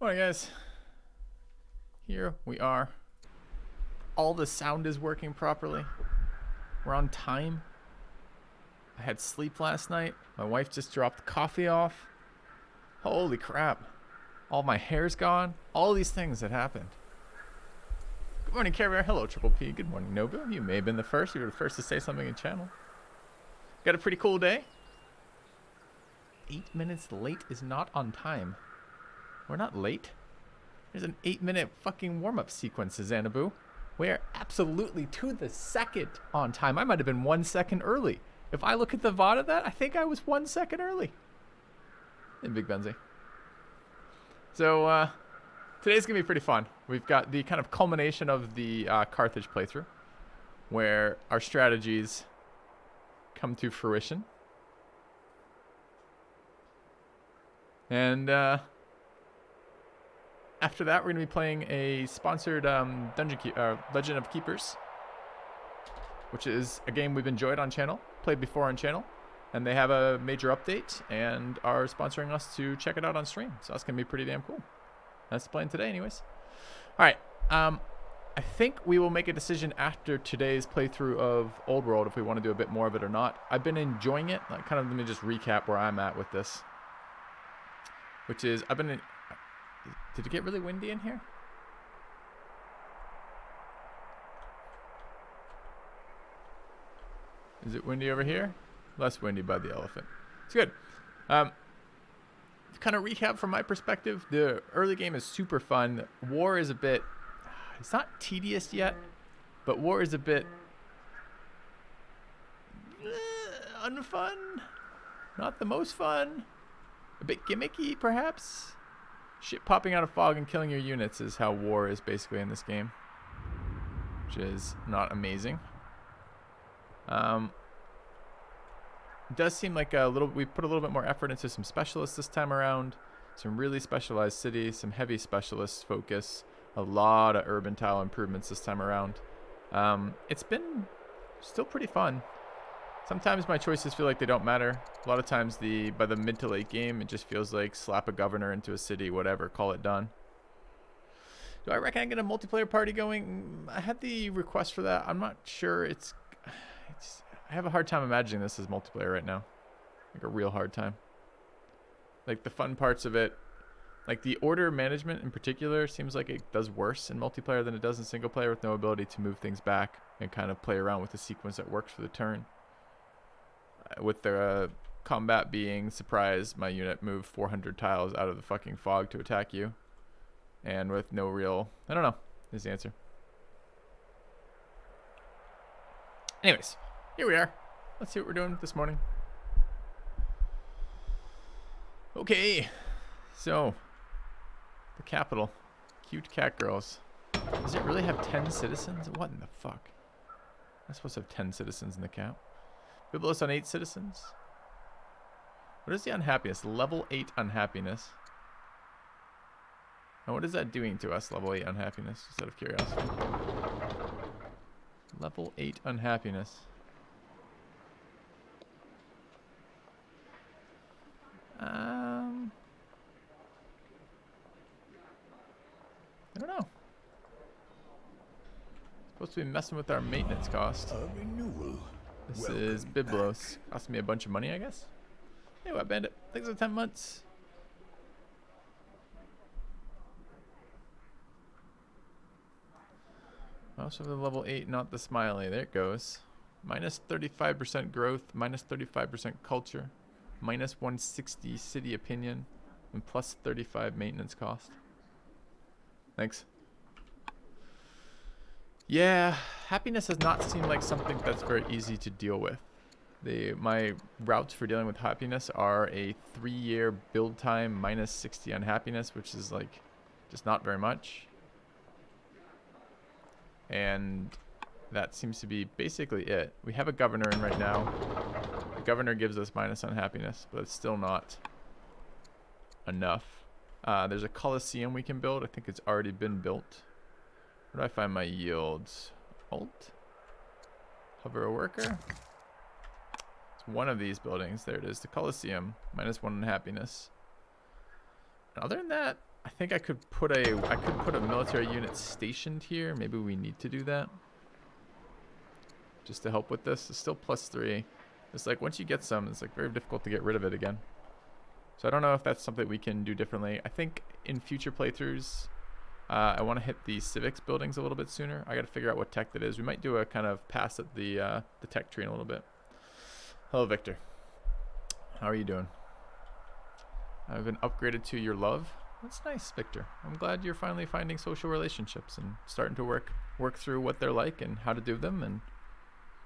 Morning, guys. Here we are. All the sound is working properly. We're on time. I had sleep last night. My wife just dropped coffee off. Holy crap. All my hair's gone. All these things that happened. Good morning, Carrier. Hello, Triple P. Good morning, Nova. You may have been the first. You were the first to say something in channel. Got a pretty cool day. 8 minutes late is not on time. We're not late. There's an 8-minute fucking warm-up sequence, Xanadu. We are absolutely to the second on time. I might have been 1 second early. If I look at the VOD of that, I think I was 1 second early. In Big Benzie. So, today's going to be pretty fun. We've got the kind of culmination of the Carthage playthrough, where our strategies come to fruition. And, after that, we're going to be playing a sponsored Legend of Keepers, which is a game we've enjoyed on channel, played before on channel, and they have a major update and are sponsoring us to check it out on stream. So that's going to be pretty damn cool. That's playing today anyways. All right. I think we will make a decision after today's playthrough of Old World if we want to do a bit more of it or not. I've been enjoying it. Let me just recap where I'm at with this. Which is, did it get really windy in here? Is it windy over here? Less windy by the elephant. It's good. To kind of recap from my perspective, the early game is super fun. War is a bit, it's not tedious yet, but war is a bit unfun. Not the most fun. A bit gimmicky, perhaps. Shit popping out of fog and killing your units is how war is basically in this game, which is not amazing. It does seem like we put a little bit more effort into some specialists this time around, some really specialized cities, some heavy specialist focus, a lot of urban tile improvements this time around. It's been still pretty fun. Sometimes my choices feel like they don't matter. A lot of times by the mid to late game, it just feels like slap a governor into a city, whatever, call it done. Do I reckon I get a multiplayer party going? I had the request for that. I'm not sure I have a hard time imagining this as multiplayer right now. Like a real hard time. Like the fun parts of it, like the order management in particular seems like it does worse in multiplayer than it does in single player with no ability to move things back and kind of play around with the sequence that works for the turn. With the combat being surprise, my unit moved 400 tiles out of the fucking fog to attack you. And with no real, I don't know, is the answer. Anyways, here we are. Let's see what we're doing this morning. Okay, so the capital, cute cat girls. Does it really have 10 citizens? What in the fuck? I'm supposed to have 10 citizens in the cap. Biblos on 8 citizens. What is the unhappiness? Level 8 unhappiness. And what is that doing to us, level 8 unhappiness? Just out of curiosity. Level 8 unhappiness. I don't know. Supposed to be messing with our maintenance cost. A renewal. This is Biblos. Costing me a bunch of money, I guess. Hey, Web Bandit. Thanks for 10 months. Also the level 8, not the smiley. There it goes. Minus 35% growth, minus 35% culture, minus 160 city opinion, and plus 35 maintenance cost. Thanks. Yeah, happiness does not seem like something that's very easy to deal with. My routes for dealing with happiness are a 3-year build time minus 60 unhappiness, which is like just not very much. And that seems to be basically it. We have a governor in right now. The governor gives us minus unhappiness, but it's still not enough. There's a coliseum we can build. I think it's already been built. Where do I find my yields? Alt? Hover a worker? It's one of these buildings. There it is. The Coliseum. -1 in happiness. And other than that, I think I could put a military unit stationed here. Maybe we need to do that just to help with this. It's still +3. It's like once you get some, it's like very difficult to get rid of it again. So I don't know if that's something we can do differently. I think in future playthroughs, I want to hit the civics buildings a little bit sooner. I got to figure out what tech that is. We might do a kind of pass at the tech tree in a little bit. Hello, Victor. How are you doing? I've been upgraded to your love. That's nice, Victor. I'm glad you're finally finding social relationships and starting to work through what they're like and how to do them. And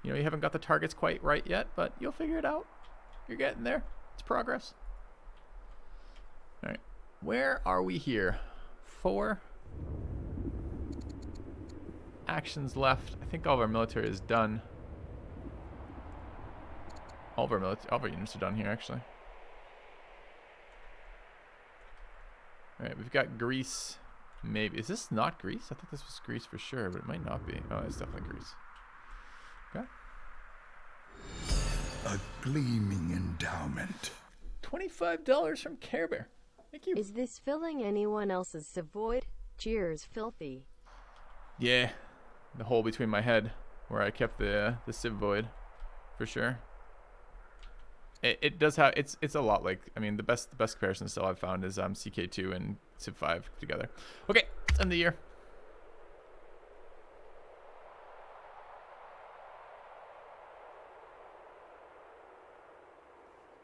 you know, you haven't got the targets quite right yet, but you'll figure it out. You're getting there. It's progress. All right, where are we here? 4 actions left. I think all of our military is done. All of our units are done here, actually. All right, we've got Greece. Maybe is this not Greece? I thought this was Greece for sure, but it might not be. Oh, it's definitely Greece. Okay. A gleaming endowment. $25 from Care Bear. Thank you. Is this filling anyone else's void? Cheers, filthy. Yeah, the hole between my head where I kept the Civ Void, for sure. It does have it's a lot like, I mean, the best comparison still I've found is CK2 and Civ 5 together. Okay, let's end the year.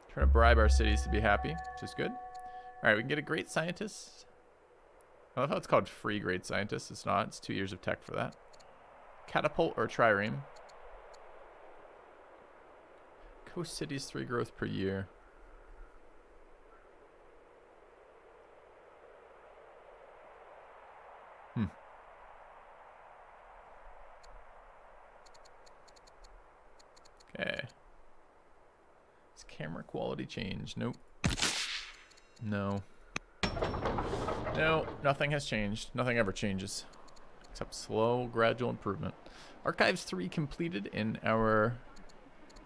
Trying to bribe our cities to be happy, which is good. All right, we can get a great scientist. I love how it's called free great scientist. It's not. It's 2 years of tech for that. Catapult or trireme. Coast cities 3 growth per year. Okay. Is camera quality change? Nope. No. No, nothing has changed. Nothing ever changes. Except slow, gradual improvement. Archives 3 completed in our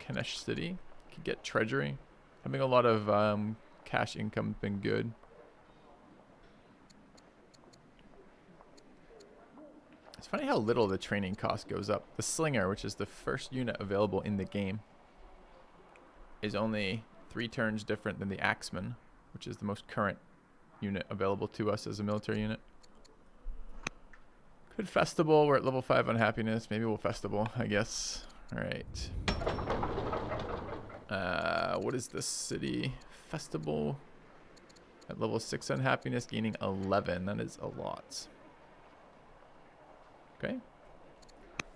Kanesh city. Could get treasury. Having a lot of cash income has been good. It's funny how little the training cost goes up. The Slinger, which is the first unit available in the game, is only 3 turns different than the Axeman, which is the most current unit available to us as a military unit. Good festival. We're at level 5 on happiness. Maybe we'll festival, I guess. All right. What is this city? Festival at level 6 on happiness, gaining 11. That is a lot. Okay.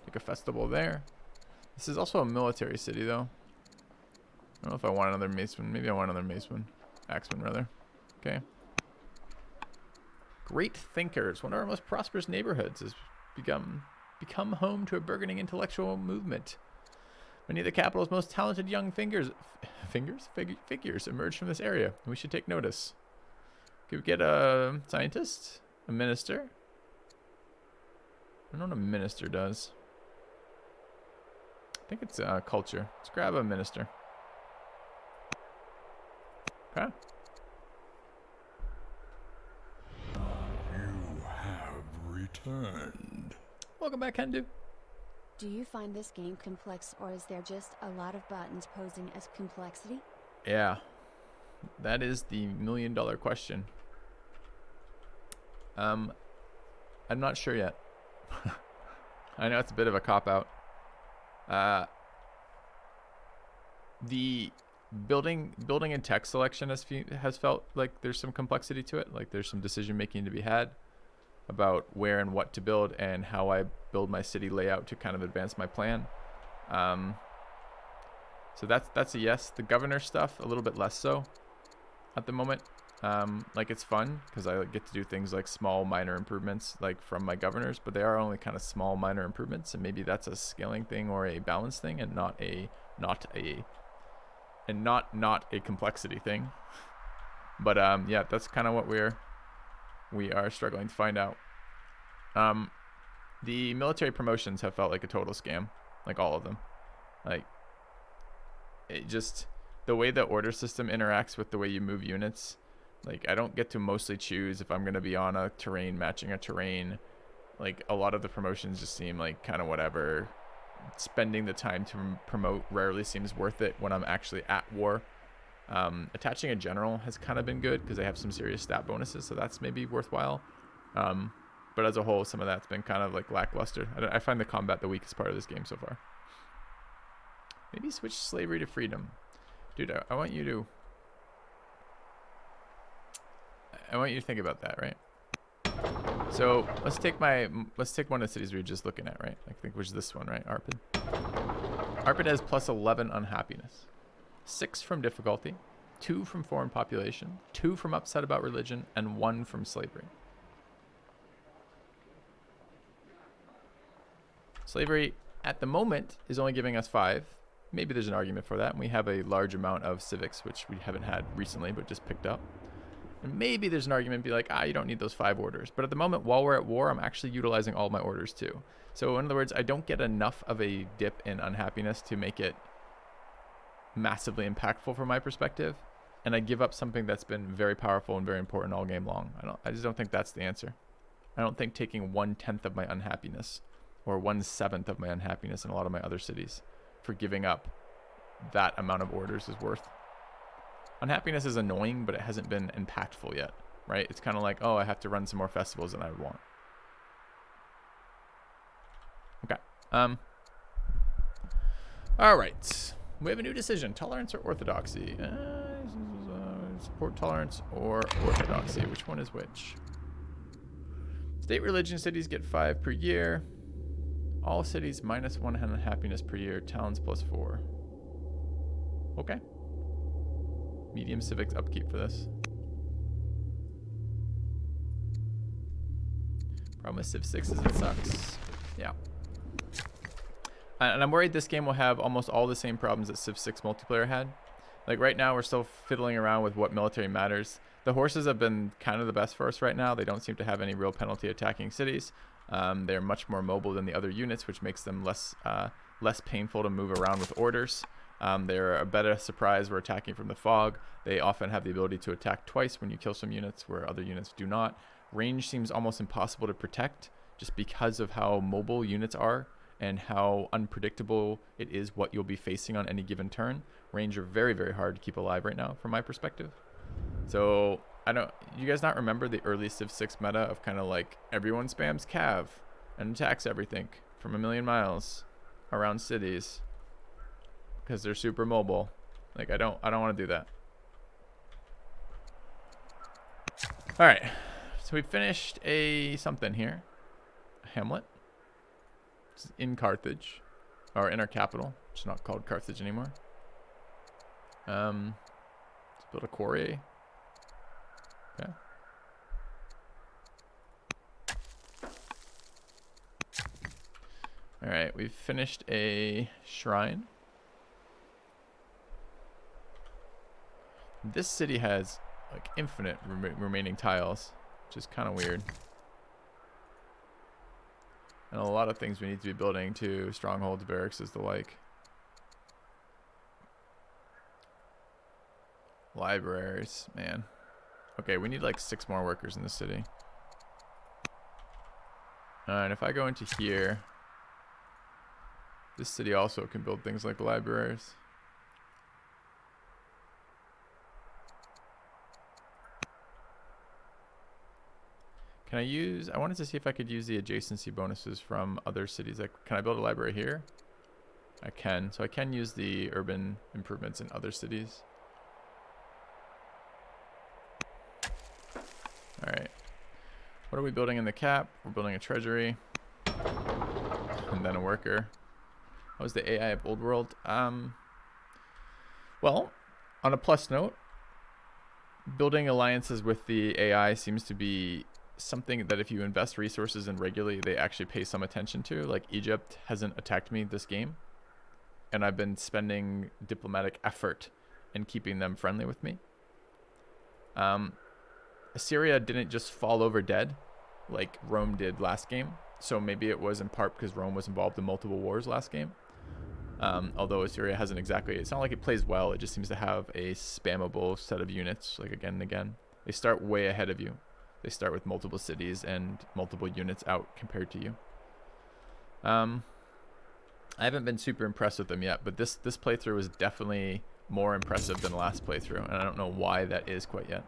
Take a festival there. This is also a military city, though. I don't know if I want another Maceman. Maybe I want another Maceman. Axeman, rather. Okay. Great Thinkers. One of our most prosperous neighborhoods has become home to a burgeoning intellectual movement. Many of the capital's most talented young figures emerge from this area. We should take notice. Could we get a scientist? A minister? I don't know what a minister does. I think it's culture. Let's grab a minister. Okay. You have returned. Welcome back, Hendu. Do you find this game complex, or is there just a lot of buttons posing as complexity? Yeah. That is the million-dollar question. I'm not sure yet. I know it's a bit of a cop-out. The building and tech selection has felt like there's some complexity to it. Like there's some decision making to be had about where and what to build and how I build my city layout to kind of advance my plan. So that's a yes. The governor stuff, a little bit less so at the moment. Like it's fun because I get to do things like small minor improvements like from my governors, but they are only kind of small minor improvements, and maybe that's a scaling thing or a balance thing and not a complexity thing. But yeah, that's kind of what we are struggling to find out. The military promotions have felt like a total scam, like all of them. Like it just, the way the order system interacts with the way you move units Like, I don't get to mostly choose if I'm going to be on a terrain matching a terrain. Like, a lot of the promotions just seem like kind of whatever. Spending the time to promote rarely seems worth it when I'm actually at war. Attaching a general has kind of been good because they have some serious stat bonuses, so that's maybe worthwhile. But as a whole, some of that's been kind of like lackluster. I find the combat the weakest part of this game so far. Maybe switch slavery to freedom. Dude, I want you to think about that, right? So let's take one of the cities we were just looking at, right? I think which is this one, right? Arpid. Arpid has plus 11 unhappiness, 6 from difficulty, 2 from foreign population, 2 from upset about religion, and 1 from slavery. Slavery at the moment is only giving us 5. Maybe there's an argument for that. And we have a large amount of civics, which we haven't had recently, but just picked up. And maybe there's an argument be like, you don't need those 5 orders. But at the moment, while we're at war, I'm actually utilizing all my orders too. So in other words, I don't get enough of a dip in unhappiness to make it massively impactful from my perspective. And I give up something that's been very powerful and very important all game long. I just don't think that's the answer. I don't think taking 1/10 of my unhappiness or 1/7 of my unhappiness in a lot of my other cities for giving up that amount of orders is worth. Unhappiness is annoying, but it hasn't been impactful yet, right? It's kind of like, I have to run some more festivals than I would want. Okay. All right. We have a new decision: tolerance or orthodoxy. Support tolerance or orthodoxy. Which one is which? State religion cities get 5 per year. All cities -1 unhappiness per year. Towns +4. Okay. Medium civics upkeep for this. Problem with Civ 6 is it sucks. Yeah. And I'm worried this game will have almost all the same problems that Civ 6 multiplayer had. Like right now, we're still fiddling around with what military matters. The horses have been kind of the best for us right now. They don't seem to have any real penalty attacking cities. They're much more mobile than the other units, which makes them less painful to move around with orders. They're a better surprise. We're attacking from the fog. They often have the ability to attack twice when you kill some units where other units do not. Range seems almost impossible to protect just because of how mobile units are and how unpredictable it is what you'll be facing on any given turn. Range are very, very hard to keep alive right now from my perspective. So you guys not remember the early Civ 6 meta of kind of like everyone spams cav and attacks everything from a million miles around cities because they're super mobile. Like I don't want to do that. All right, so we finished a something here, a hamlet. It's in Carthage, or in our capital. It's not called Carthage anymore. Let's build a quarry. Okay. All right, we've finished a shrine. This city has like infinite remaining tiles, which is kind of weird. And a lot of things we need to be building too, strongholds, barracks, the like. Libraries, man. Okay, we need like 6 more workers in the city. And if I go into here, this city also can build things like libraries. Can I wanted to see if I could use the adjacency bonuses from other cities. Like, can I build a library here? I can. So I can use the urban improvements in other cities. All right. What are we building in the cap? We're building a treasury. And then a worker. What was the AI of Old World? Well, on a plus note, building alliances with the AI seems to be something that if you invest resources in regularly, they actually pay some attention to. Like Egypt hasn't attacked me this game, and I've been spending diplomatic effort in keeping them friendly with me. Assyria didn't just fall over dead like Rome did last game, so maybe it was in part because Rome was involved in multiple wars last game. Although Assyria hasn't exactly, it's not like it plays well, it just seems to have a spammable set of units like again and again. They start way ahead of you. They start with multiple cities and multiple units out compared to you. I haven't been super impressed with them yet, but this playthrough is definitely more impressive than the last playthrough, and I don't know why that is quite yet.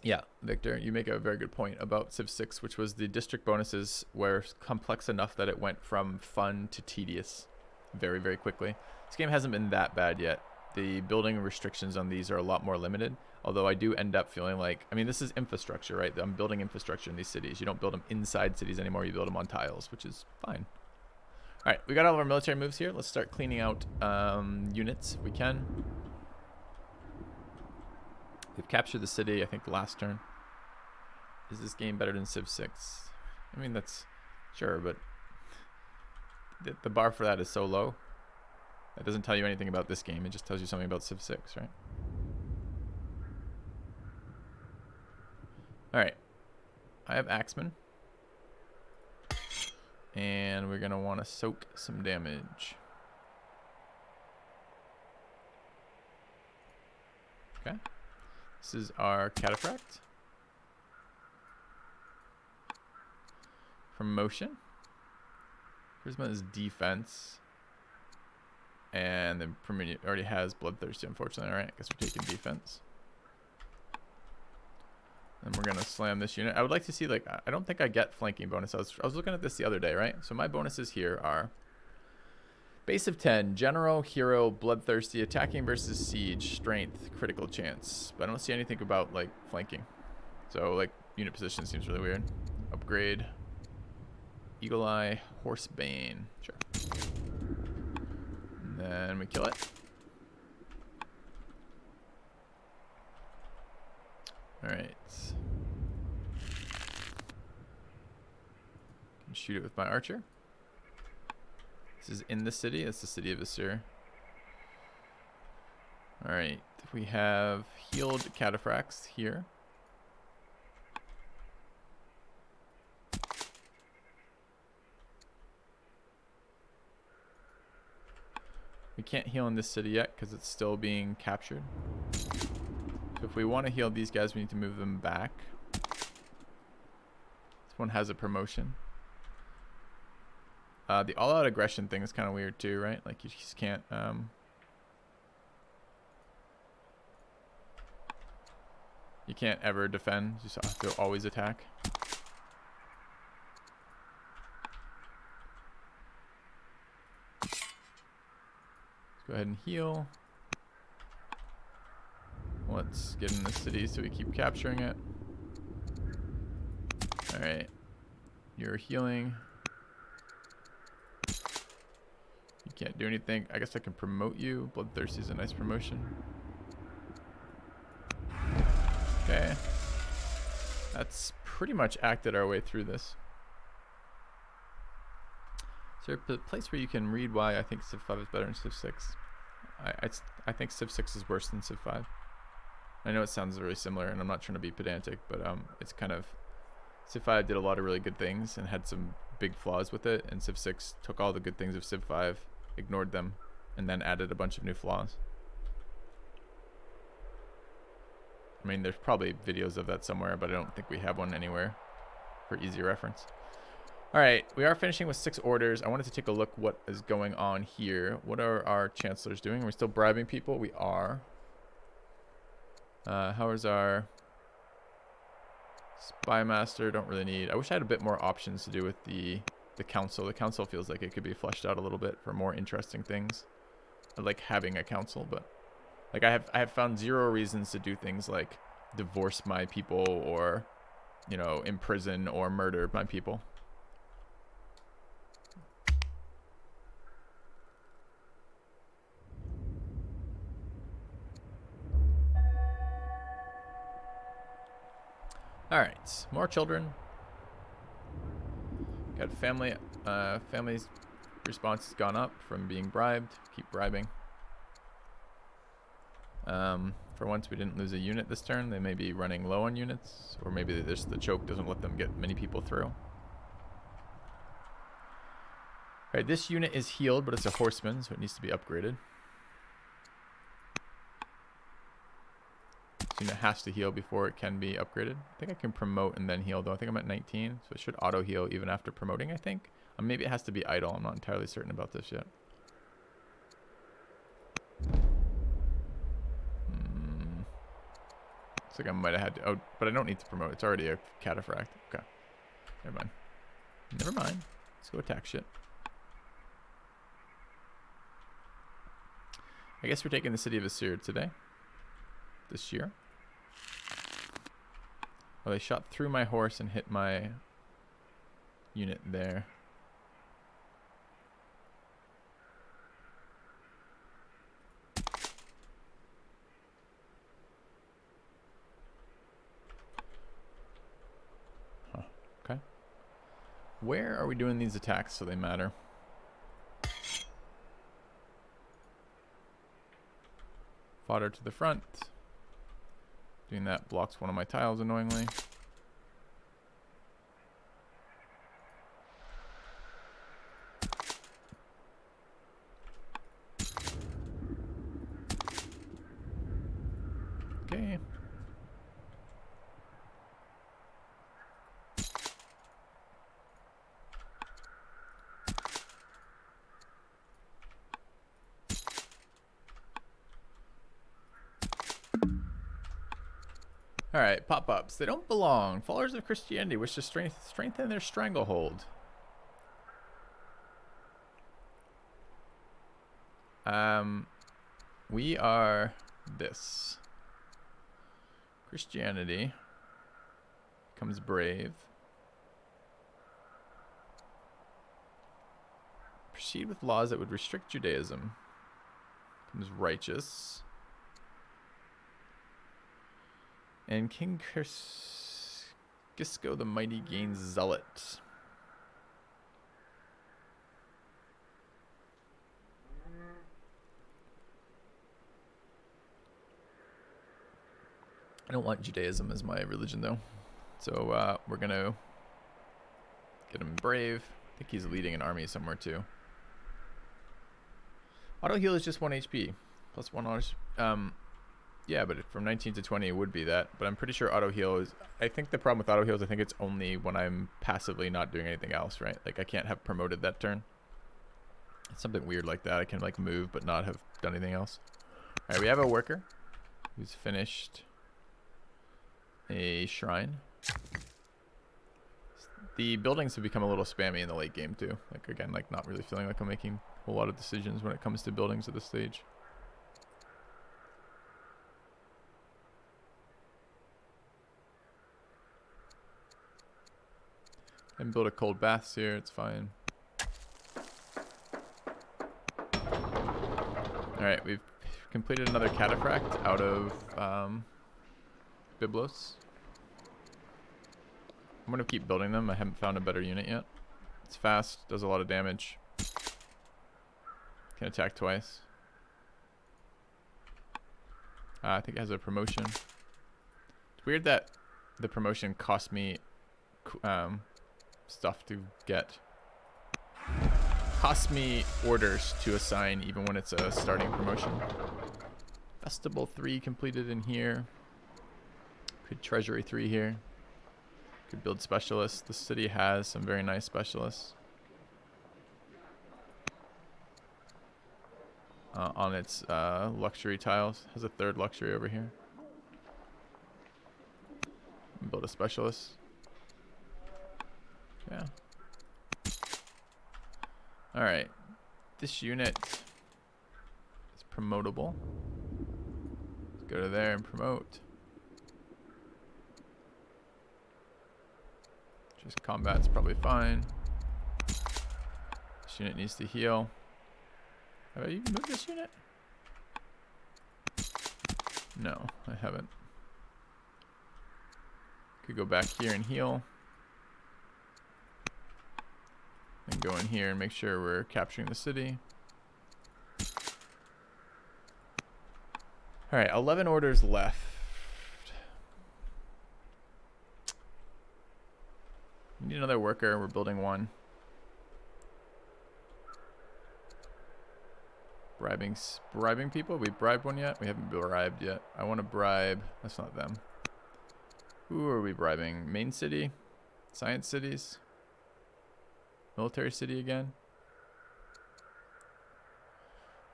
Yeah, Victor, you make a very good point about Civ 6, which was the district bonuses were complex enough that it went from fun to tedious very, very quickly. This game hasn't been that bad yet. The building restrictions on these are a lot more limited, although I do end up feeling like, I mean, this is infrastructure, right? I'm building infrastructure in these cities. You don't build them inside cities anymore. You build them on tiles, which is fine. All right, we got all of our military moves here. Let's start cleaning out units if we can. We've captured the city, I think, last turn. Is this game better than Civ 6? I mean, that's sure, but the bar for that is so low. That doesn't tell you anything about this game. It just tells you something about Civ 6, right? All right. I have Axeman. And we're going to want to soak some damage. Okay. This is our Cataphract. Promotion. Charisma is defense. And then it already has Bloodthirsty, unfortunately. Alright, I guess we're taking defense. And we're going to slam this unit. I would like to see, like, I don't think I get flanking bonus. I was looking at this the other day, right? So my bonuses here are base of 10, general, hero, bloodthirsty, attacking versus siege, strength, critical chance. But I don't see anything about, like, flanking. So, like, unit position seems really weird. Upgrade. Eagle Eye, Horsebane. Sure. And then we kill it. Alright. Can shoot it with my archer. This is in the city. That's the city of Asir. Alright. We have healed cataphracts here. We can't heal in this city yet because it's still being captured. So if we want to heal these guys, we need to move them back. This one has a promotion. The all-out aggression thing is kind of weird too, right? Like you just can't... you can't ever defend. You just have to always attack. Go ahead and heal. Let's get in the city so we keep capturing it. Alright. You're healing. You can't do anything. I guess I can promote you. Bloodthirsty is a nice promotion. Okay. That's pretty much acted our way through this. Is there a place where you can read why I think Civ 5 is better than Civ 6? I think Civ 6 is worse than Civ 5. I know it sounds really similar, and I'm not trying to be pedantic, but it's kind of... Civ 5 did a lot of really good things and had some big flaws with it, and Civ 6 took all the good things of Civ 5, ignored them, and then added a bunch of new flaws. I mean, there's probably videos of that somewhere, but I don't think we have one anywhere for easy reference. All right, we are finishing with 6 orders. I wanted to take a look what is going on here. What are our chancellors doing? Are we still bribing people? We are. How is our spy master? Don't really need. I wish I had a bit more options to do with the council. The council feels like it could be fleshed out a little bit for more interesting things. I like having a council, but like I have found 0 reasons to do things like divorce my people or, you know, imprison or murder my people. All right, more children. Got family. Family's response has gone up from being bribed. Keep bribing. For once, we didn't lose a unit this turn. They may be running low on units, or maybe the choke doesn't let them get many people through. Alright, this unit is healed, but it's a horseman, so it needs to be upgraded. This unit has to heal before it can be upgraded. I think I can promote and then heal, though. I think I'm at 19, so it should auto-heal even after promoting, I think. Maybe it has to be idle. I'm not entirely certain about this yet. Looks like I might have had to... Oh, but I don't need to promote. It's already a cataphract. Okay. Never mind. Never mind. Let's go attack shit. I guess we're taking the city of Asir today. This year. Well, they shot through my horse and hit my unit there. Huh. Okay. Where are we doing these attacks so they matter? Fodder to the front. Doing that blocks one of my tiles annoyingly. Okay. Alright, pop-ups. They don't belong. Followers of Christianity wish to strengthen their stranglehold. We are this. Christianity becomes brave. Proceed with laws that would restrict Judaism. Becomes righteous. And King Gisco the Mighty gains Zealot. I don't want Judaism as my religion, though. So we're going to get him brave. I think he's leading an army somewhere, too. Auto heal is just 1 HP. Plus 1 yeah, but from 19 to 20 it would be that. But I'm pretty sure auto heal is... I think the problem with auto heal is I think it's only when I'm passively not doing anything else, right? Like I can't have promoted that turn. It's something weird like that. I can like move but not have done anything else. Alright, we have a worker who's finished a shrine. The buildings have become a little spammy in the late game too. Like again, like not really feeling like I'm making a whole lot of decisions when it comes to buildings at this stage. And build a cold baths here, it's fine. Alright, we've completed another cataphract out of Byblos. I'm gonna keep building them. I haven't found a better unit yet. It's fast, does a lot of damage. Can attack twice. I think it has a promotion. It's weird that the promotion cost me stuff to get. Costs me orders to assign even when it's a starting promotion. Festival 3 completed in here. Could Treasury 3 here. Could build specialists. The city has some very nice specialists. On its luxury tiles. Has a third luxury over here. Build a specialist. Yeah. Alright. This unit is promotable. Let's go to there and promote. Just combat's probably fine. This unit needs to heal. Have I even moved this unit? No, I haven't. Could go back here and heal. And go in here and make sure we're capturing the city. Alright, 11 orders left. We need another worker. We're building one. Bribing people? We bribed one yet? We haven't bribed yet. I want to bribe. That's not them. Who are we bribing? Main city? Science cities? Military city again?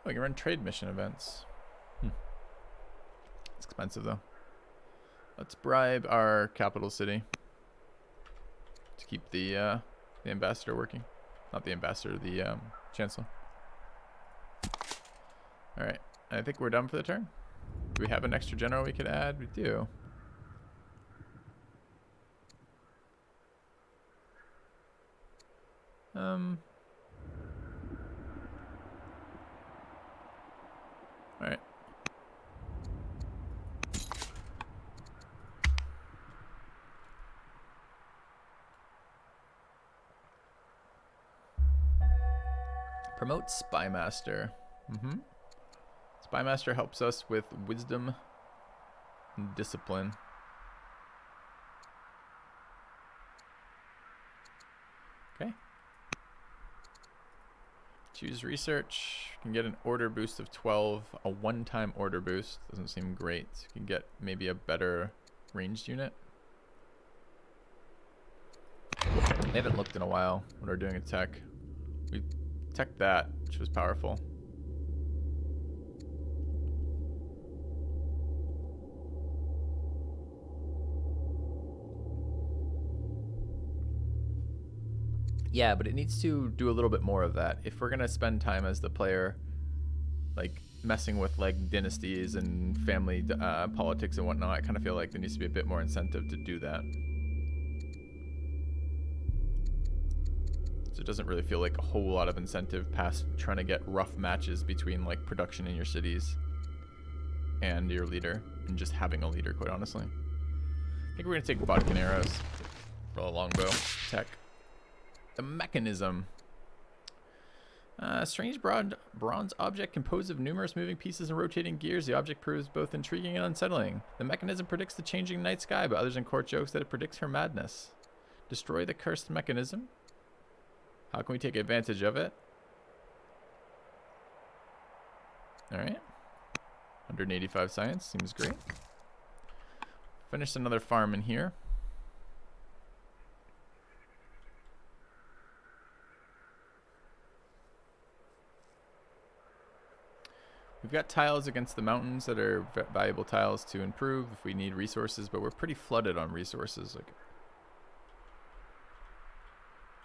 Oh, you can run trade mission events. It's expensive though. Let's bribe our capital city to keep the ambassador working. Not the ambassador, the chancellor. Alright, I think we're done for the turn. Do we have an extra general we could add? We do. Alright. Promote Spymaster. Spymaster helps us with wisdom and discipline. Okay. Choose research. You can get an order boost of 12. A one-time order boost. Doesn't seem great. You can get maybe a better ranged unit. I haven't looked in a while when we're doing a tech. We teched that, which was powerful. Yeah, but it needs to do a little bit more of that. If we're gonna spend time as the player, like messing with like dynasties and family politics and whatnot, I kind of feel like there needs to be a bit more incentive to do that. So it doesn't really feel like a whole lot of incentive past trying to get rough matches between like production in your cities and your leader, and just having a leader, quite honestly. I think we're gonna take vodka arrows for a longbow tech. The mechanism. Strange bronze object composed of numerous moving pieces and rotating gears. The object proves both intriguing and unsettling. The mechanism predicts the changing night sky, but others in court jokes that it predicts her madness. Destroy the cursed mechanism. How can we take advantage of it? Alright. 185 science. Seems great. Finish another farm in here. We've got tiles against the mountains that are valuable tiles to improve if we need resources, but we're pretty flooded on resources. Like,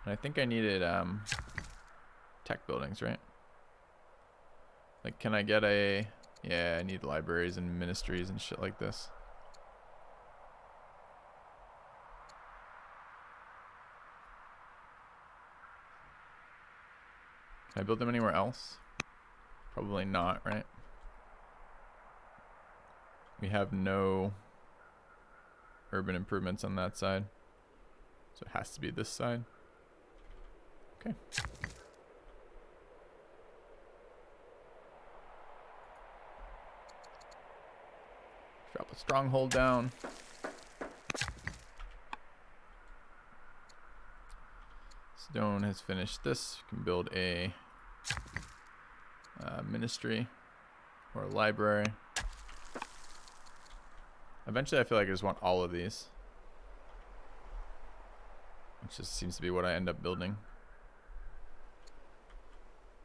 and I think I needed tech buildings, right? Like, can I get a... Yeah, I need libraries and ministries and shit like this. Can I build them anywhere else? Probably not, right? We have no urban improvements on that side. So it has to be this side. Okay. Drop a stronghold down. Stone has finished this. You can build a ministry or a library. Eventually I feel like I just want all of these, which just seems to be what I end up building.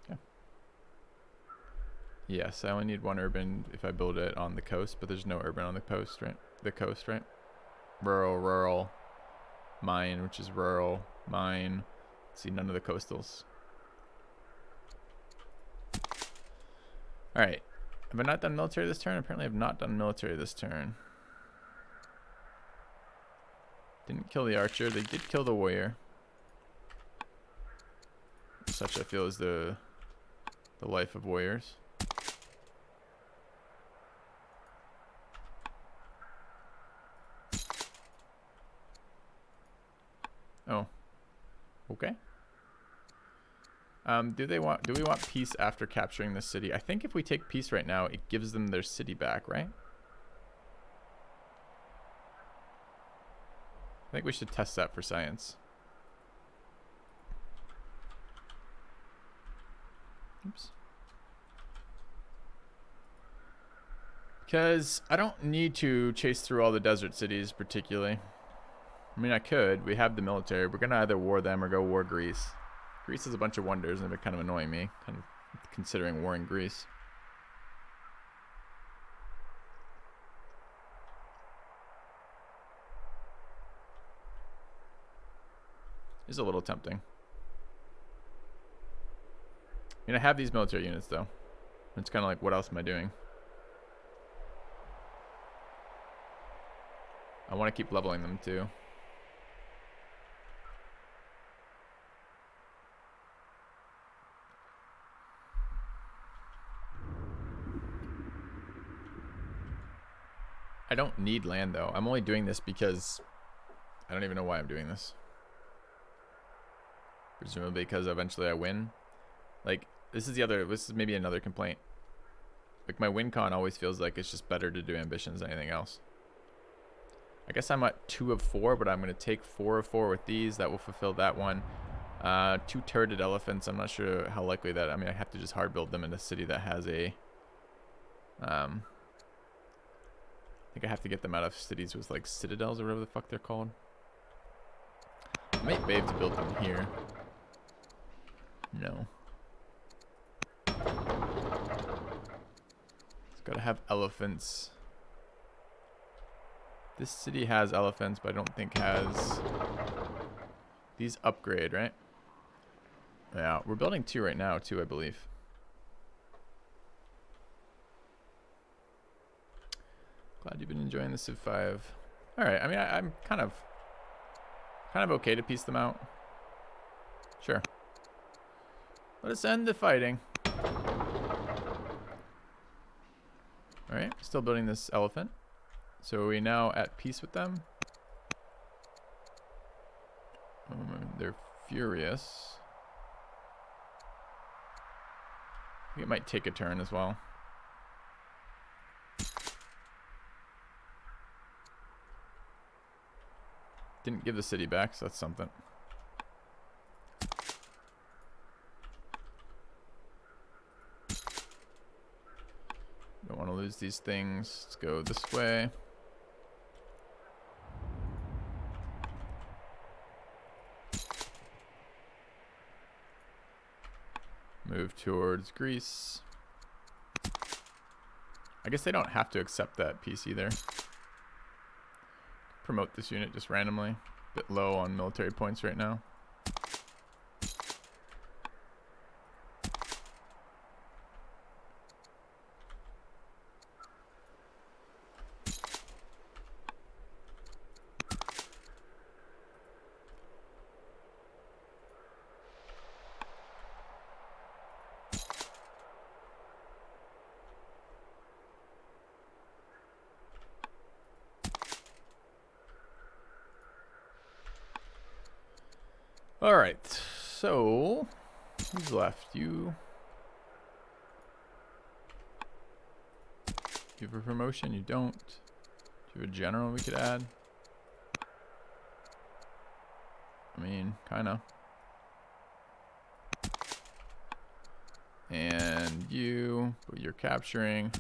Okay. Yes, I only need one urban if I build it on the coast, but there's no urban on the coast, right? The coast, right? Rural, mine, which is rural, mine. See, none of the coastals. Alright. Have I not done military this turn? Apparently I have not done military this turn. Didn't kill the archer. They did kill the warrior. Such I feel is the life of warriors. Oh. Okay. Do we want peace after capturing the city? I think if we take peace right now, it gives them their city back, right? I think we should test that for science. Oops. Because I don't need to chase through all the desert cities particularly. I mean, I could. We have the military. We're going to either war them or go war Greece. Greece has a bunch of wonders, and they're kind of annoying me, kind of considering warring Greece. Is a little tempting. I mean, I have these military units, though. It's kind of like, what else am I doing? I want to keep leveling them, too. I don't need land, though. I'm only doing this because I don't even know why I'm doing this. Presumably because eventually I win. Like, this is maybe another complaint. Like, my win con always feels like it's just better to do ambitions than anything else. I guess I'm at 2 of 4, but I'm going to take 4 of 4 with these. That will fulfill that one. 2 turreted elephants. I'm not sure how likely that... I mean, I have to just hard build them in a city that has a... I think I have to get them out of cities with, like, citadels or whatever the fuck they're called. I might be able to build them here. No. It's gotta have elephants. This city has elephants, but I don't think has... These upgrade, right? Yeah, we're building 2 right now, too, I believe. Glad you've been enjoying the Civ 5. Alright, I mean, I'm kind of okay to piece them out. Sure. Let us end the fighting. Alright, still building this elephant. So are we now at peace with them? They're furious. I think it might take a turn as well. Didn't give the city back, so that's something. Don't want to lose these things. Let's go this way. Move towards Greece. I guess they don't have to accept that piece either. Promote this unit just randomly. A bit low on military points right now. Alright, so who's left? You have a promotion? You don't. Do you have a general we could add? I mean, kinda. And you, but you're capturing.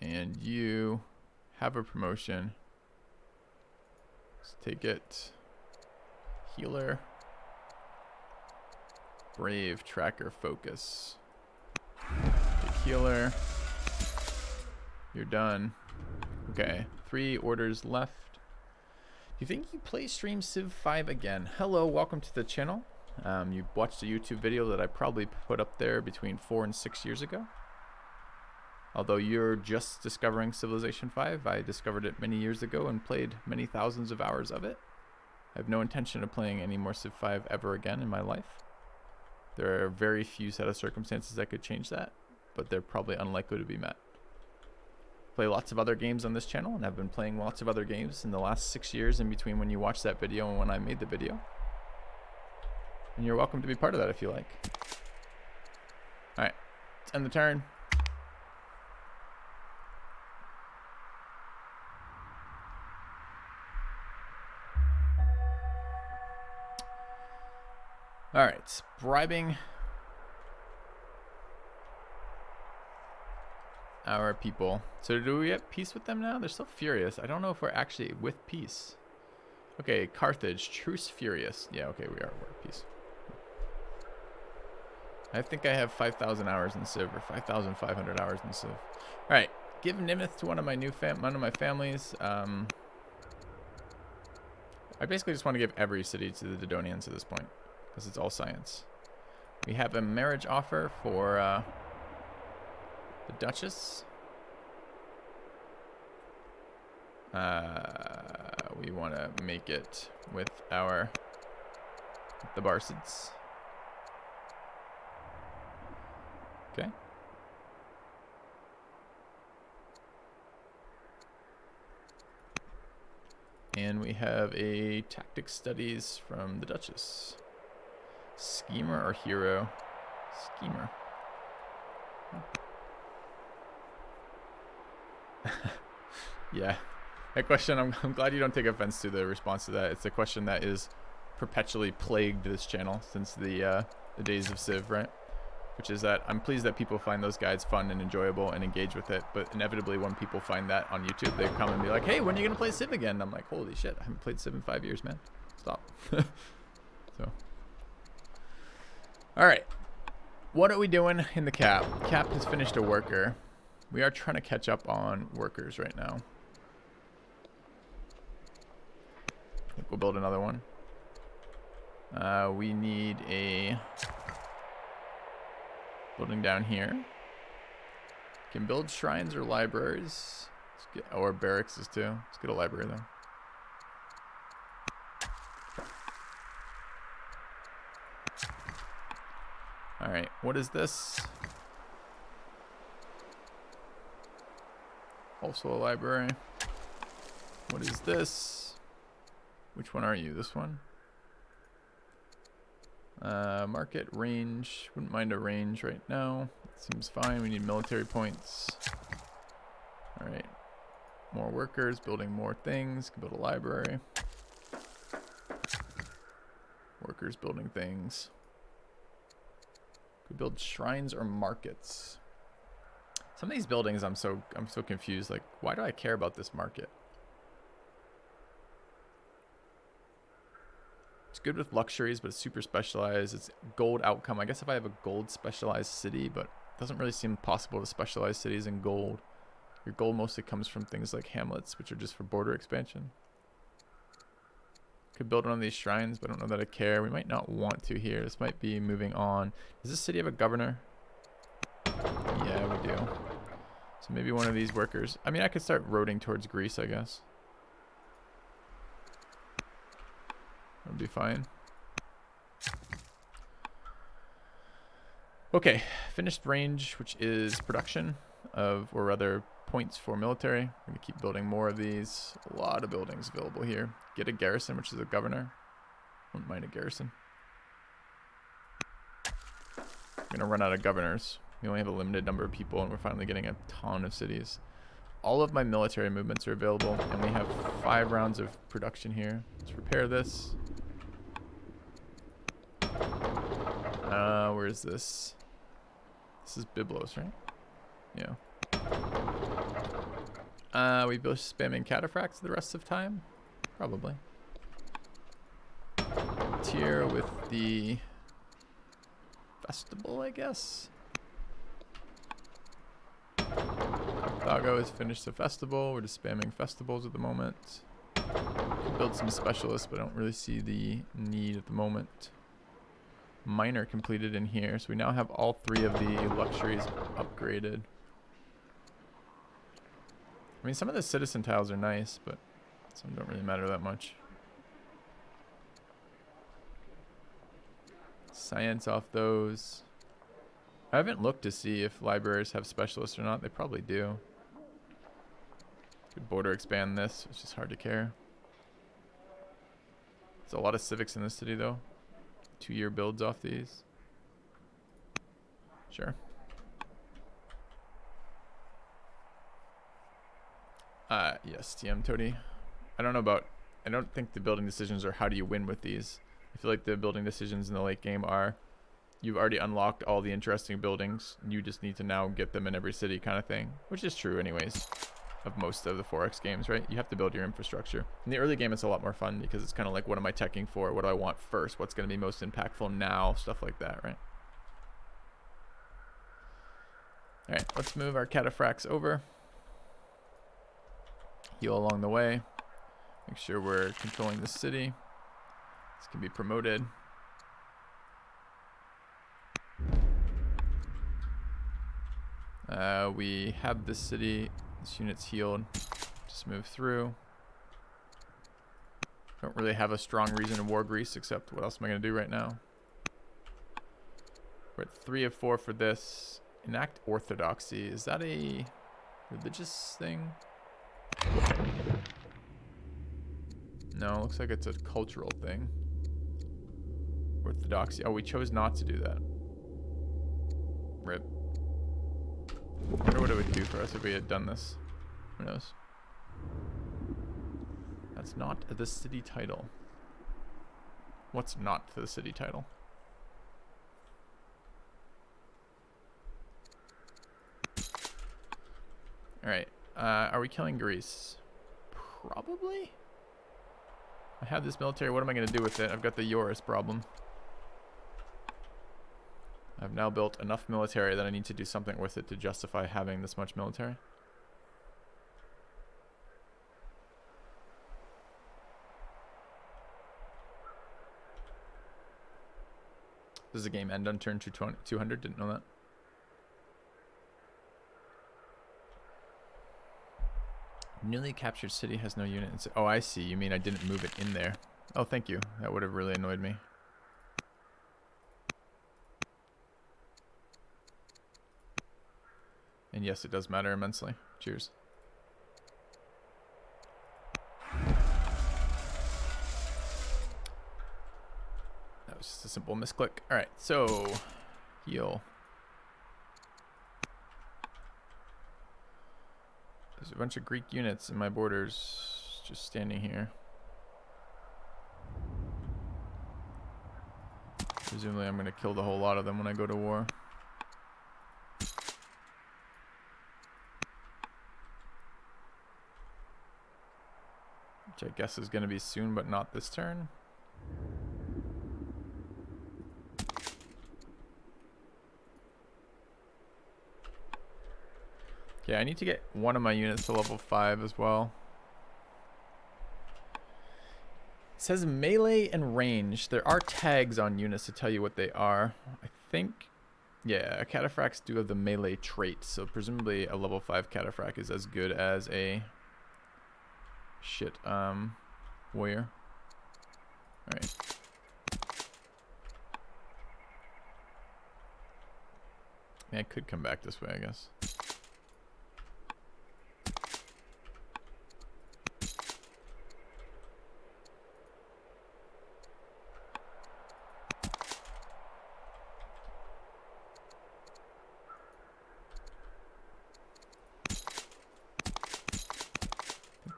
And you have a promotion. Let's take it. Healer. Brave, tracker, focus. Take healer. You're done. Okay, 3 orders left. Do you think you play stream Civ 5 again? Hello, welcome to the channel. You watched a YouTube video that I probably put up there between 4 and 6 years ago. Although you're just discovering Civilization 5, I discovered it many years ago and played many thousands of hours of it. I have no intention of playing any more Civ 5 ever again in my life. There are very few set of circumstances that could change that, but they're probably unlikely to be met. I play lots of other games on this channel, and I've been playing lots of other games in the last 6 years in between when you watched that video and when I made the video. And you're welcome to be part of that if you like. Alright, let's end the turn. Alright, bribing. our people. So do we have peace with them now? They're still furious. I don't know if we're actually with peace. Okay, Carthage, truce furious. Yeah, okay, we're at peace. I think I have 5,000 hours in Civ, or 5,500 hours in Civ. All right, give Nimith to one of my families. I basically just want to give every city to the Dodonians at this point, because it's all science. We have a marriage offer for the Duchess. We want to make it with the Barcids. Okay. And we have a tactics studies from the Duchess. Schemer or hero? Schemer. Yeah. That question, I'm glad you don't take offense to the response to that. It's a question that is perpetually plagued this channel since the days of Civ, right? Which is that I'm pleased that people find those guides fun and enjoyable and engage with it, but inevitably when people find that on YouTube, they come and be like, hey, when are you going to play Civ again? And I'm like, holy shit, I haven't played Civ in 5 years, man. Stop. So. All right. What are we doing in the cap? Cap has finished a worker. We are trying to catch up on workers right now. I think we'll build another one. We need a building down here. Can build shrines or libraries. Or barracks too. Let's get a library though. Alright, what is this? Also a library. What is this? Which one are you? This one? Market range. Wouldn't mind a range right now. Seems fine. We need military points. Alright. More workers, building more things. Can build a library. Workers building things. Could build shrines or markets. Some of these buildings I'm so confused. Like, why do I care about this market? It's good with luxuries, but it's super specialized. It's gold outcome. I guess if I have a gold specialized city, but it doesn't really seem possible to specialize cities in gold. Your gold mostly comes from things like hamlets, which are just for border expansion. Could build one of these shrines, but I don't know that I care. We might not want to here. This might be moving on. Does this city have a governor? Yeah, we do. So maybe one of these workers. I mean, I could start roading towards Greece, I guess. That'd be fine. Okay, finished range, which is production of, or rather, points for military. We're gonna keep building more of these. A lot of buildings available here. Get a garrison, which is a governor. Wouldn't mind a garrison. We're gonna run out of governors. We only have a limited number of people, and we're finally getting a ton of cities. All of my military movements are available, and we have 5 rounds of production here. Let's repair this. Where is this? This is Byblos, right? Yeah. We both spamming cataphracts the rest of time? Probably. Tier with the festival, I guess. Carthago has finished the festival. We're just spamming festivals at the moment. Could build some specialists, but I don't really see the need at the moment. Minor completed in here, so we now have all 3 of the luxuries upgraded. I mean, some of the citizen tiles are nice, but some don't really matter that much. Science off those. I haven't looked to see if libraries have specialists or not. They probably do. Could border expand this. It's just hard to care. There's a lot of civics in this city, though. 2-year builds off these. Sure. Yes, TM Toady. I don't think the building decisions are how do you win with these. I feel like the building decisions in the late game are you've already unlocked all the interesting buildings. You just need to now get them in every city kind of thing, which is true anyways of most of the 4X games, right? You have to build your infrastructure. In the early game, it's a lot more fun because it's kind of like, what am I teching for? What do I want first? What's going to be most impactful now? Stuff like that, right? All right, let's move our cataphracts over. Heal along the way. Make sure we're controlling the city. This can be promoted. We have this city. This unit's healed. Just move through. Don't really have a strong reason to war Greece, except what else am I going to do right now? We're at 3 of 4 for this. Enact orthodoxy. Is that a religious thing? No, looks like it's a cultural thing. Orthodoxy. Oh, we chose not to do that. Rip. I wonder what it would do for us if we had done this. Who knows? That's not the city title. What's not the city title? Alright. Are we killing Greece? Probably? I have this military. What am I going to do with it? I've got the Eurus problem. I've now built enough military that I need to do something with it to justify having this much military. Does the game end on turn 200? Didn't know that. Newly captured city has no unit. Oh, I see. You mean I didn't move it in there. Oh, thank you. That would have really annoyed me. And yes, it does matter immensely. Cheers. That was just a simple misclick. All right, so heal. There's a bunch of Greek units in my borders just standing here. Presumably I'm going to kill the whole lot of them when I go to war. Which I guess is going to be soon, but not this turn. Okay, I need to get one of my units to level 5 as well. It says melee and range. There are tags on units to tell you what they are. I think, yeah, cataphracts do have the melee trait, so presumably a level 5 cataphract is as good as a warrior. Alright. I could come back this way, I guess.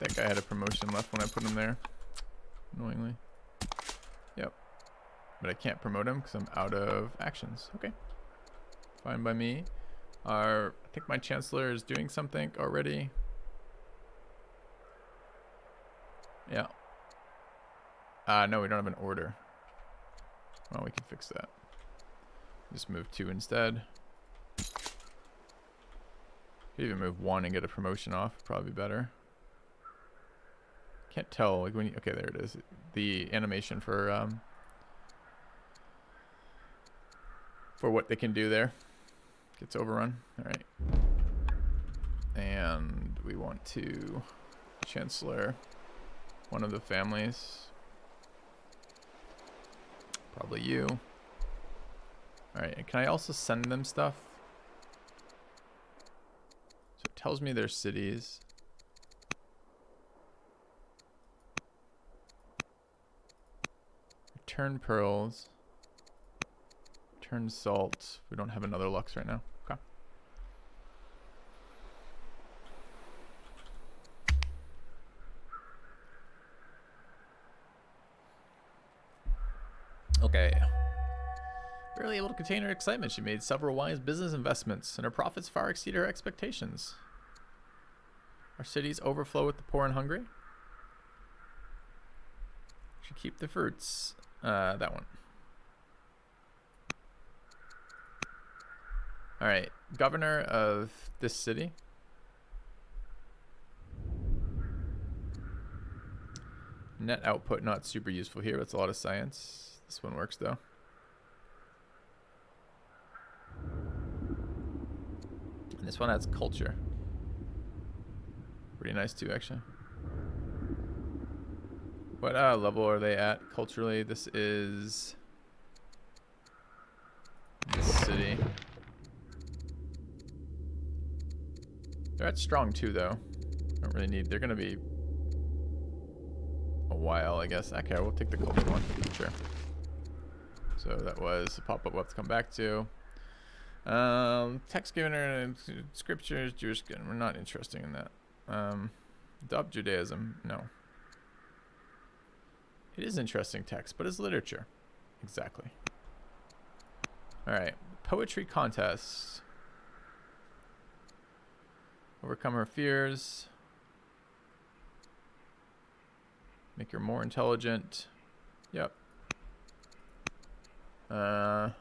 That guy had a promotion left when I put him there. Annoyingly. Yep. But I can't promote him because I'm out of actions. Okay. Fine by me. I think my chancellor is doing something already. Yeah. No, we don't have an order. Well, we can fix that. Just move 2 instead. Could even move 1 and get a promotion off. Probably better. Can't tell, like when you, okay, there it is. The animation for what they can do there gets overrun. All right, and we want to chancellor one of the families. Probably you. All right, and can I also send them stuff? So it tells me their cities. Turn pearls. Turn salt. We don't have another Lux right now. Okay. Okay. finally able to contain her excitement. She made several wise business investments, and her profits far exceed her expectations. Our cities overflow with the poor and hungry. Should keep the fruits. That one. Alright, governor of this city. Net output not super useful here. That's a lot of science. This one works though. And this one has culture. Pretty nice too, actually. What level are they at culturally? This is this city. They're at strong 2 though. Don't really need. They're gonna be a while, I guess. Okay, we'll take the culture one. Sure. So that was a pop-up we'll have to come back to. Text given her scriptures, Jewish. We're not interested in that. Adopt Judaism. No. It is interesting text, but it's literature. Exactly. Alright. Poetry contest. Overcome her fears. Make her more intelligent. Yep. My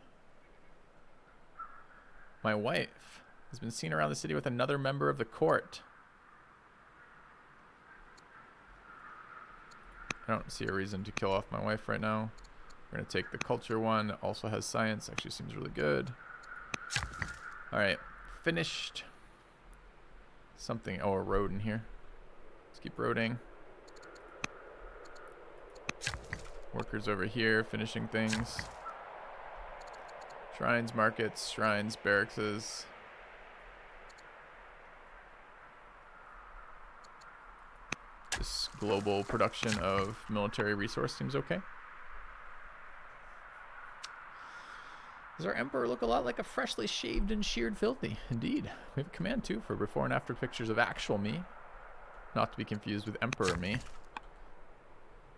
wife has been seen around the city with another member of the court. I don't see a reason to kill off my wife right now. We're going to take the culture one. It also has science. Actually seems really good. Alright. Finished. Something. Oh, a road in here. Let's keep roading. Workers over here finishing things. Shrines, markets, shrines, barracks. This global production of military resource seems okay. Does our emperor look a lot like a freshly shaved and sheared filthy? Indeed. We have a command too for before and after pictures of actual me. Not to be confused with emperor me.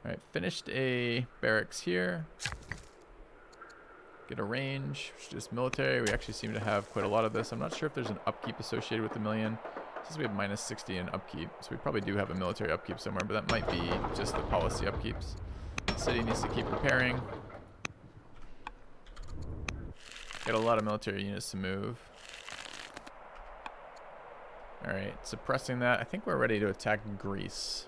Alright, finished a barracks here. Get a range, which is military. We actually seem to have quite a lot of this. I'm not sure if there's an upkeep associated with the million. Since we have minus 60 in upkeep, so we probably do have a military upkeep somewhere, but that might be just the policy upkeeps. The city needs to keep repairing. Got a lot of military units to move. Alright, suppressing that. I think we're ready to attack Greece.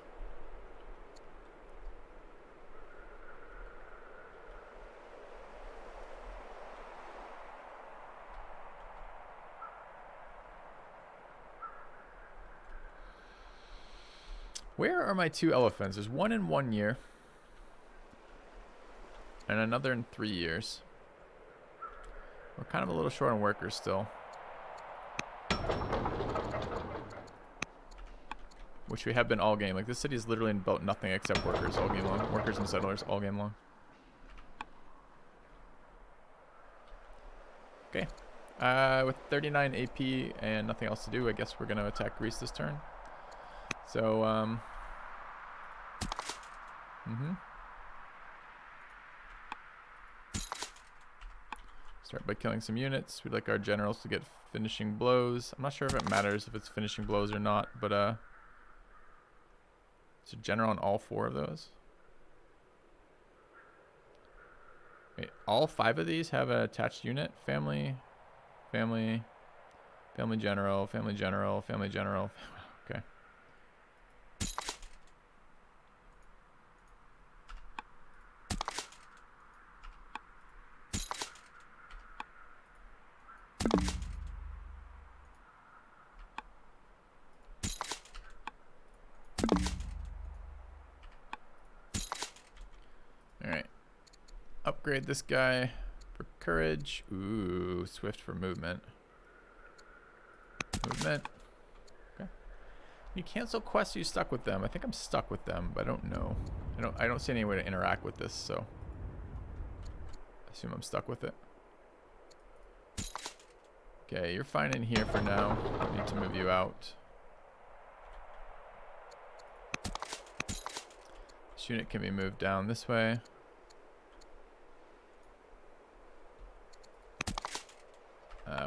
Where are my 2 elephants? There's one in 1 year. And another in 3 years. We're kind of a little short on workers still. Which we have been all game. Like, this city's literally built nothing except workers all game long. Workers and settlers all game long. Okay. With 39 AP and nothing else to do, I guess we're going to attack Greece this turn. So, start by killing some units. We'd like our generals to get finishing blows. I'm not sure if it matters if it's finishing blows or not, but it's a general on all 4 of those. Wait, all 5 of these have an attached unit? Family, family, family general, family general, family general. Okay. Alright. Upgrade this guy for courage. Ooh, swift for movement. Movement. Okay. You cancel quests, you stuck with them. I think I'm stuck with them, but I don't know. I don't see any way to interact with this, so I assume I'm stuck with it. Okay, you're fine in here for now. I need to move you out. This unit can be moved down this way.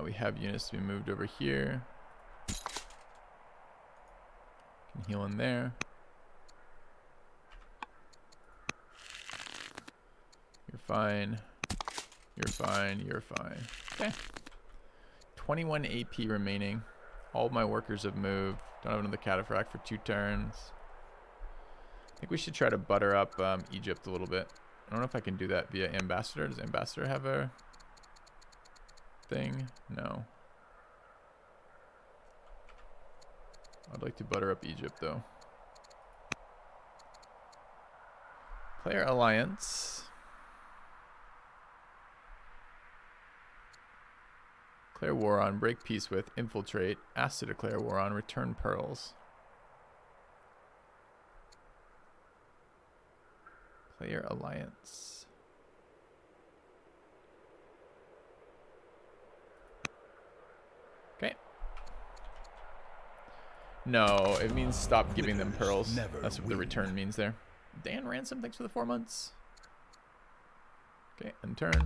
we have units to be moved over here. Can heal in there. You're fine. You're fine. You're fine. Okay. 21 AP remaining. All my workers have moved. Don't have another cataphract for 2 turns. I think we should try to butter up Egypt a little bit. I don't know if I can do that via ambassador. Does ambassador have a thing? No. I'd like to butter up Egypt though. Player alliance. Declare war on, break peace with, infiltrate, ask to declare war on, return pearls. Player alliance. Okay. No, it means stop giving them pearls. That's what the return means there. Dan Ransom, thanks for the 4 months. Okay, and turn.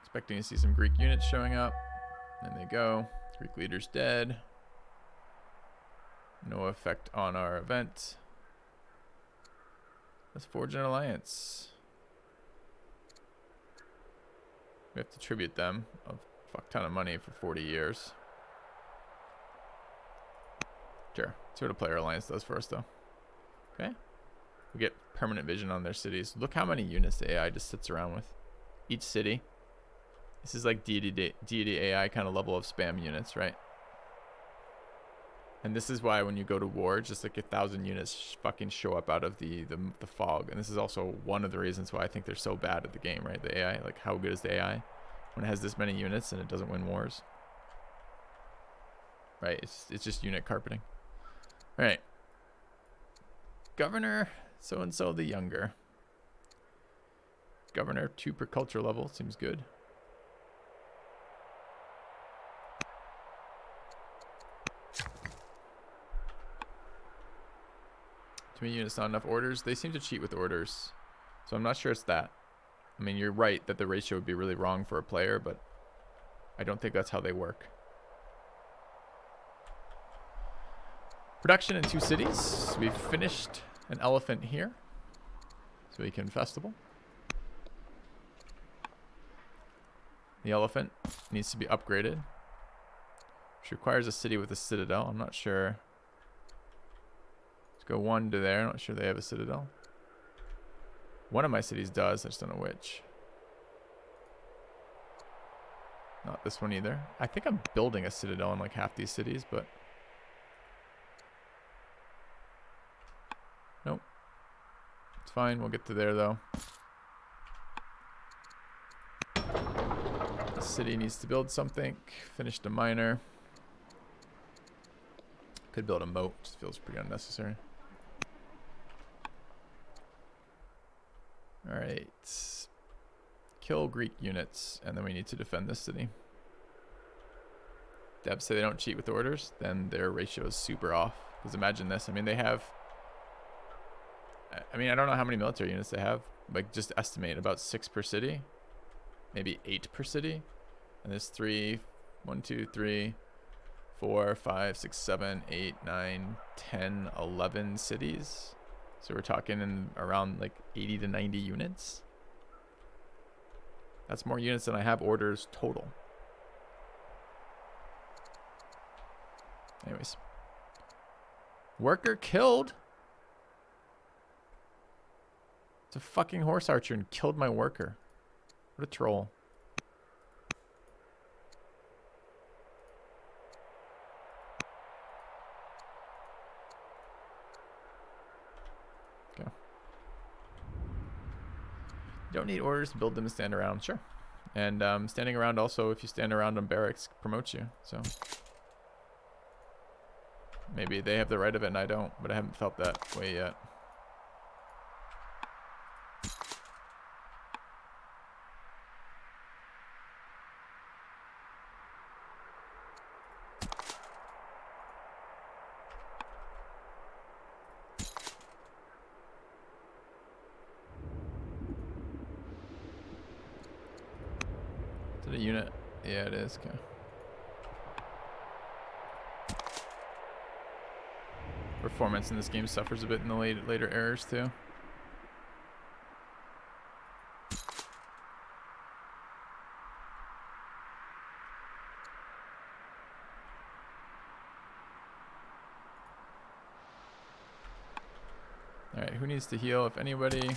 Expecting to see some Greek units showing up. There they go. Greek leader's dead. No effect on our event. Let's forge an alliance. We have to tribute them a fuck ton of money for 40 years. Sure. See what a player alliance does for us, though. Okay. We get permanent vision on their cities. Look how many units the AI just sits around with. Each city. This is like deity AI kind of level of spam units, right? And this is why when you go to war, just like 1,000 units fucking show up out of the fog. And this is also one of the reasons why I think they're so bad at the game, right? The AI, like how good is the AI when it has this many units and it doesn't win wars? Right, it's just unit carpeting. All right. Governor so-and-so the younger. Governor 2 per culture level, seems good. Too many units, not enough orders. They seem to cheat with orders. So I'm not sure it's that. I mean, you're right that the ratio would be really wrong for a player, but I don't think that's how they work. Production in 2 cities. We've finished an elephant here. So we can festival. The elephant needs to be upgraded. Which requires a city with a citadel. I'm not sure. Let's go 1 to there. I'm not sure they have a citadel. One of my cities does. I just don't know which. Not this one either. I think I'm building a citadel in like half these cities, but... Nope. It's fine. We'll get to there, though. The city needs to build something. Finished a miner. Could build a moat. Just feels pretty unnecessary. Alright. Kill Greek units, and then we need to defend this city. Devs say they don't cheat with orders, then their ratio is super off. Because imagine this. I mean, they have... I mean, I don't know how many military units they have. Like, just estimate about 6 per city. Maybe 8 per city. And there's 1, 2, 3, 4, 5, 6, 7, 8, 9, 10, 11 cities. So we're talking in around like 80 to 90 units. That's more units than I have orders total. Anyways. Worker killed. It's a fucking horse archer and killed my worker. What a troll. Okay. You don't need orders to build them and stand around. Sure. And standing around also, if you stand around on barracks, promotes you. So maybe they have the right of it and I don't, but I haven't felt that way yet. Is it a unit? Yeah, it is. Okay. Performance in this game suffers a bit in the later errors too. Alright, who needs to heal? If anybody,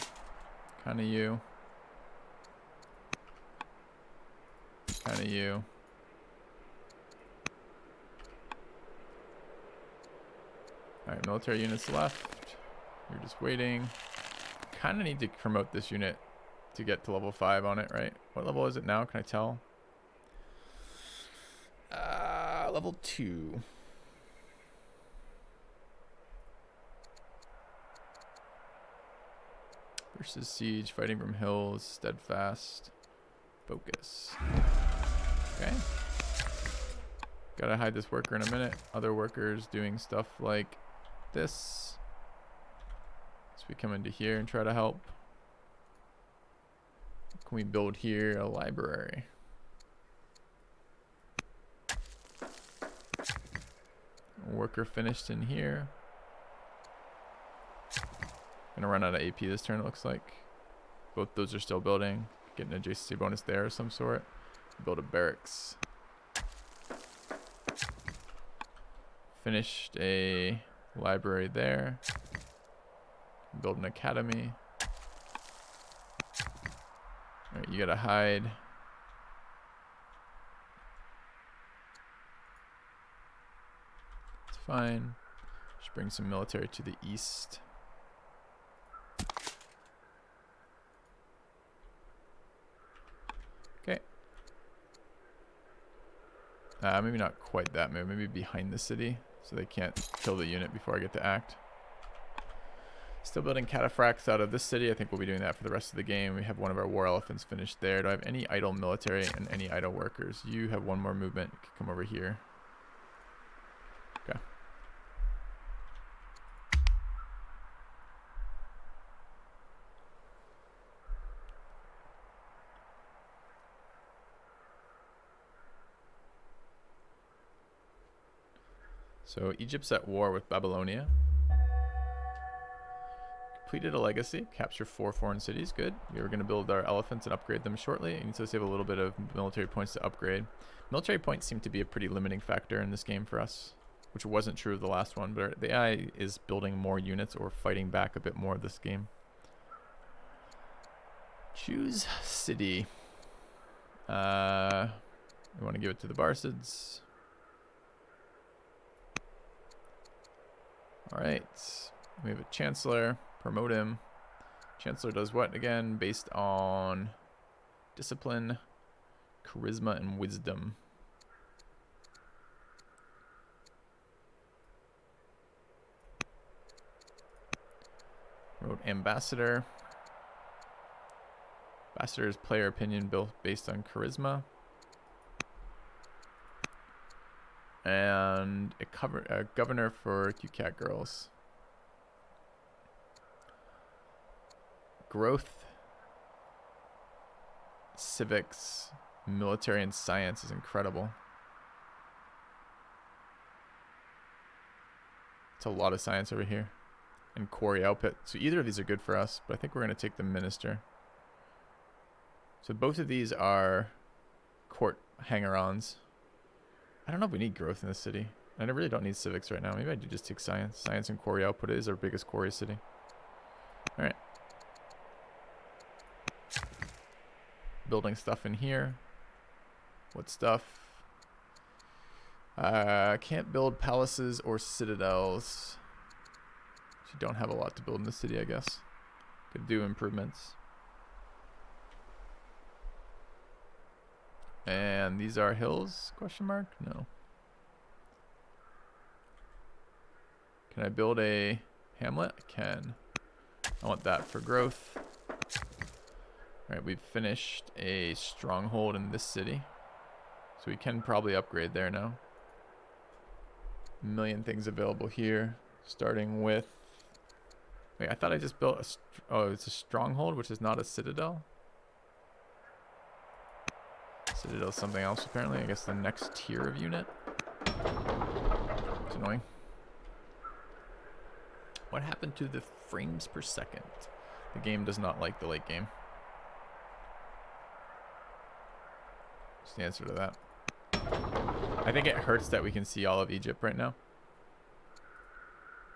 kind of you. Kind of you. Alright, military units left. You're just waiting. Kind of need to promote this unit to get to level 5 on it, right? What level is it now? Can I tell? Level 2. Versus siege, fighting from hills, steadfast, focus. Okay. Gotta hide this worker in a minute. Other workers doing stuff like this. So we come into here and try to help. Can we build here a library? Worker finished in here. Gonna run out of AP this turn, it looks like. Both those are still building. Get an adjacency bonus there of some sort. Build a barracks. Finished a library there. Build an academy. Alright, you gotta hide. It's fine. Just bring some military to the east. Okay. Maybe not quite that move. Maybe behind the city, so they can't kill the unit before I get to act. Still building cataphracts out of this city. I think we'll be doing that for the rest of the game. We have one of our war elephants finished there. Do I have any idle military and any idle workers? You have one more movement. You can come over here. Okay. So Egypt's at war with Babylonia. Completed a legacy. Capture 4 foreign cities. Good. We were going to build our elephants and upgrade them shortly. You need to save a little bit of military points to upgrade. Military points seem to be a pretty limiting factor in this game for us, which wasn't true of the last one, but the AI is building more units or fighting back a bit more this game. Choose city. We want to give it to the Barcids. Alright, we have a Chancellor, promote him. Chancellor does what again? Based on discipline, charisma, and wisdom. Promote Ambassador. Ambassador's player opinion built based on charisma. And a governor for QCat girls. Growth, civics, military, and science is incredible. It's a lot of science over here. And quarry output. So either of these are good for us, but I think we're going to take the minister. So both of these are court hanger-ons. I don't know if we need growth in this city. I really don't need civics right now. Maybe I do just take science. Science and quarry output is our biggest quarry city. Alright. Building stuff in here. What stuff? Can't build palaces or citadels. You don't have a lot to build in the city, I guess. Could do improvements. And these are hills? Question mark? No. Can I build a hamlet? I can. I want that for growth. Alright, we've finished a stronghold in this city. So we can probably upgrade there now. A million things available here. Starting with... Wait, I thought I just built a... Oh, it's a stronghold, which is not a citadel? Citadel is something else apparently. I guess the next tier of unit. It's annoying. What happened to the frames per second? The game does not like the late game. What's the answer to that? I think it hurts that we can see all of Egypt right now.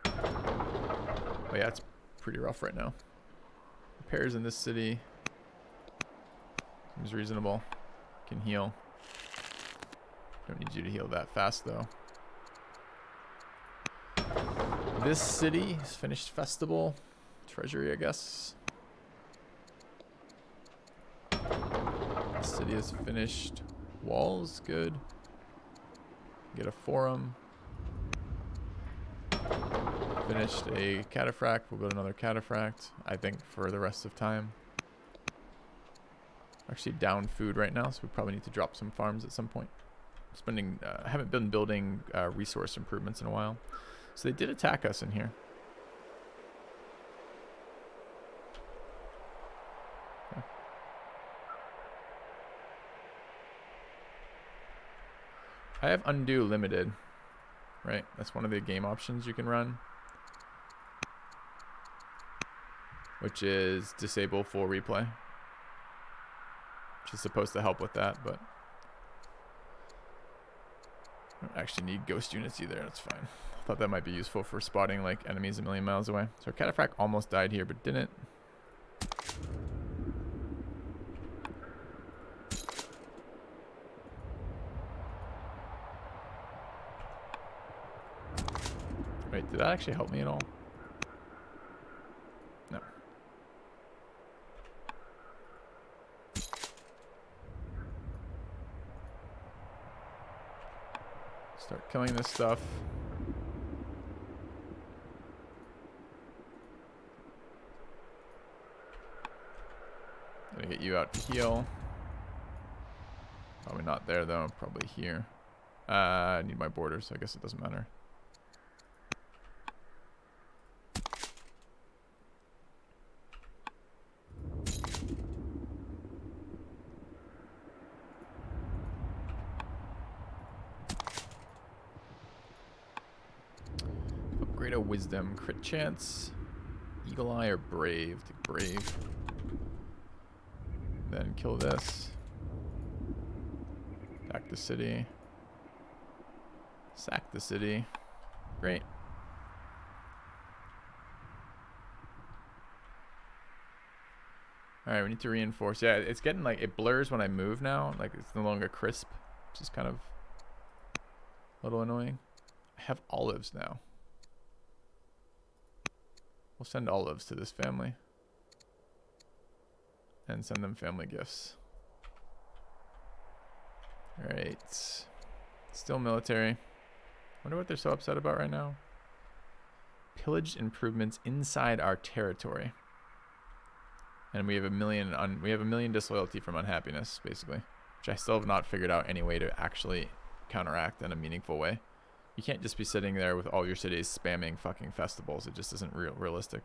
But yeah, it's pretty rough right now. Repairs in this city. Seems reasonable. Can heal. Don't need you to heal that fast though. This city is finished festival. Treasury, I guess. This city is finished. Walls, good. Get a forum. Finished a cataphract. We'll build another cataphract, I think, for the rest of time. Actually down food right now, so we probably need to drop some farms at some point. Spending, I haven't been building resource improvements in a while. So they did attack us in here. Yeah. I have undo limited, right? That's one of the game options you can run, which is disable full replay, which is supposed to help with that, but I don't actually need ghost units either. That's fine. I thought that might be useful for spotting like enemies a million miles away. So our cataphract almost died here, but didn't. Wait, did that actually help me at all? No. Start killing this stuff. Gonna get you out to heal. Probably not there though, probably here. I need my border, so I guess it doesn't matter. Upgrade a wisdom, crit chance, eagle eye or brave. Take brave. Then kill this. Attack the city. Sack the city. Great. Alright, we need to reinforce. Yeah, it's getting like, it blurs when I move now. Like it's no longer crisp, which is kind of a little annoying. I have olives now. We'll send olives to this family. And send them family gifts. Alright. Still military. Wonder what they're so upset about right now. Pillaged improvements inside our territory. And we have a million disloyalty from unhappiness, basically. Which I still have not figured out any way to actually counteract in a meaningful way. You can't just be sitting there with all your cities spamming fucking festivals. It just isn't realistic.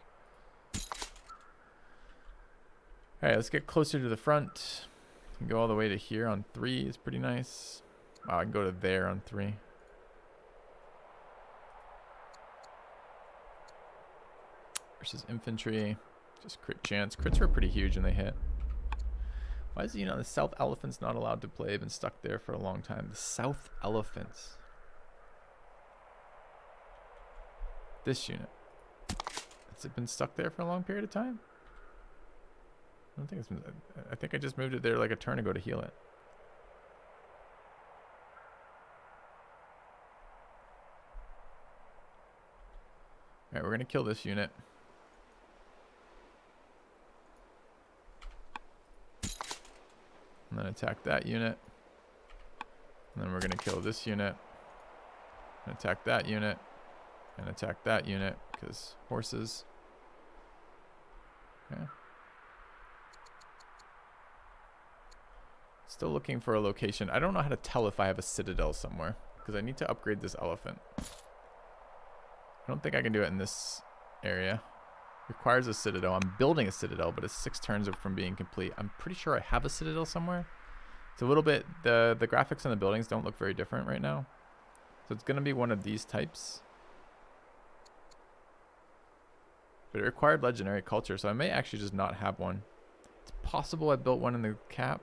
Alright, let's get closer to the front. We can go all the way to here on 3 is pretty nice. Wow, I can go to there on 3. Versus infantry. Just crit chance. Crits were pretty huge when they hit. Why is it, the South Elephants not allowed to play? Been stuck there for a long time. The South Elephants. This unit. Has it been stuck there for a long period of time? I don't think it's been. I think I just moved it there like a turn ago to heal it. Alright, we're gonna kill this unit. And then attack that unit. And then we're gonna kill this unit. And attack that unit. And attack that unit, because horses. Okay. Still looking for a location. I don't know how to tell if I have a citadel somewhere, because I need to upgrade this elephant. I don't think I can do it in this area. Requires a citadel. I'm building a citadel, but it's 6 turns from being complete. I'm pretty sure I have a citadel somewhere. It's a little bit, the graphics on the buildings don't look very different right now. So it's going to be one of these types. But it required legendary culture, so I may actually just not have one. It's possible I built one in the cap.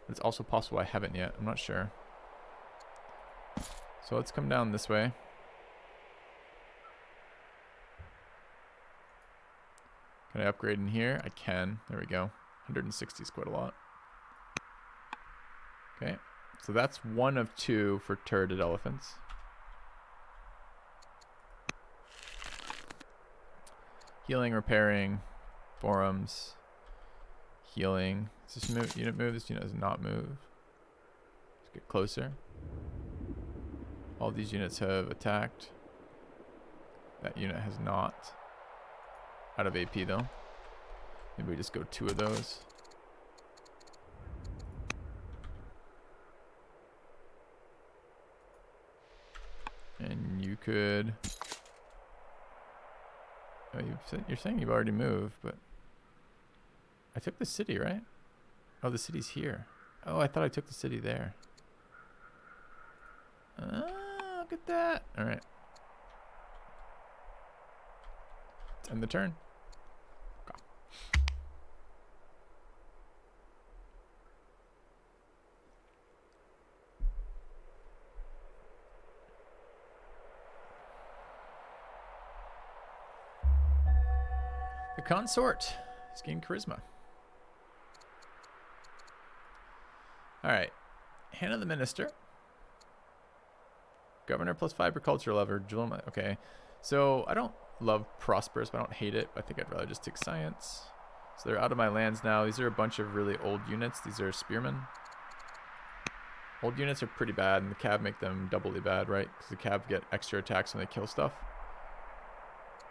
But it's also possible I haven't yet. I'm not sure. So let's come down this way. Can I upgrade in here? I can. There we go. 160 is quite a lot. Okay. So that's one of two for turreted elephants. Healing, repairing, forums, healing. Does this unit move? This unit does not move. Let's get closer. All these units have attacked. That unit has not. Out of AP though. Maybe we just go 2 of those. And you could... Oh, you're saying you've already moved, but... I took the city, right? Oh, the city's here. Oh, I thought I took the city there. Look at that. Alright. Let's end the turn. Okay. The consort is gaining charisma. Alright. Hannah the Minister. Governor plus 5 per culture lever. Okay. So I don't love prosperous, but I don't hate it. I think I'd rather just take science. So they're out of my lands now. These are a bunch of really old units. These are spearmen. Old units are pretty bad, and the cab make them doubly bad, right? Because the cab get extra attacks when they kill stuff.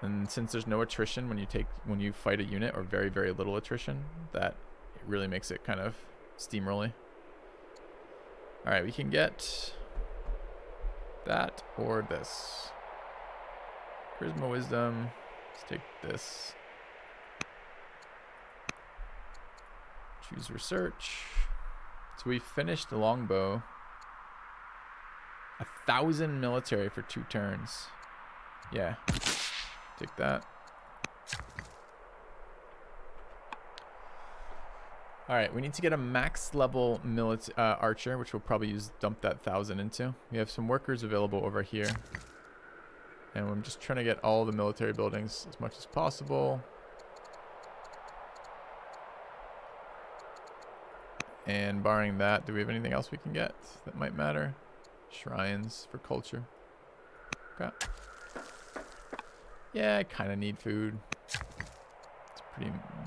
And since there's no attrition when you fight a unit, or very, very little attrition, that it really makes it kind of steamrolly. Alright, we can get that or this. Charisma, wisdom. Let's take this. Choose research. So we finished the longbow. 1,000 military for 2 turns. Yeah. Take that. Alright, we need to get a max level archer, which we'll probably dump that 1,000 into. We have some workers available over here. And I'm just trying to get all the military buildings as much as possible. And barring that, do we have anything else we can get that might matter? Shrines for culture. Okay. Yeah, I kind of need food. It's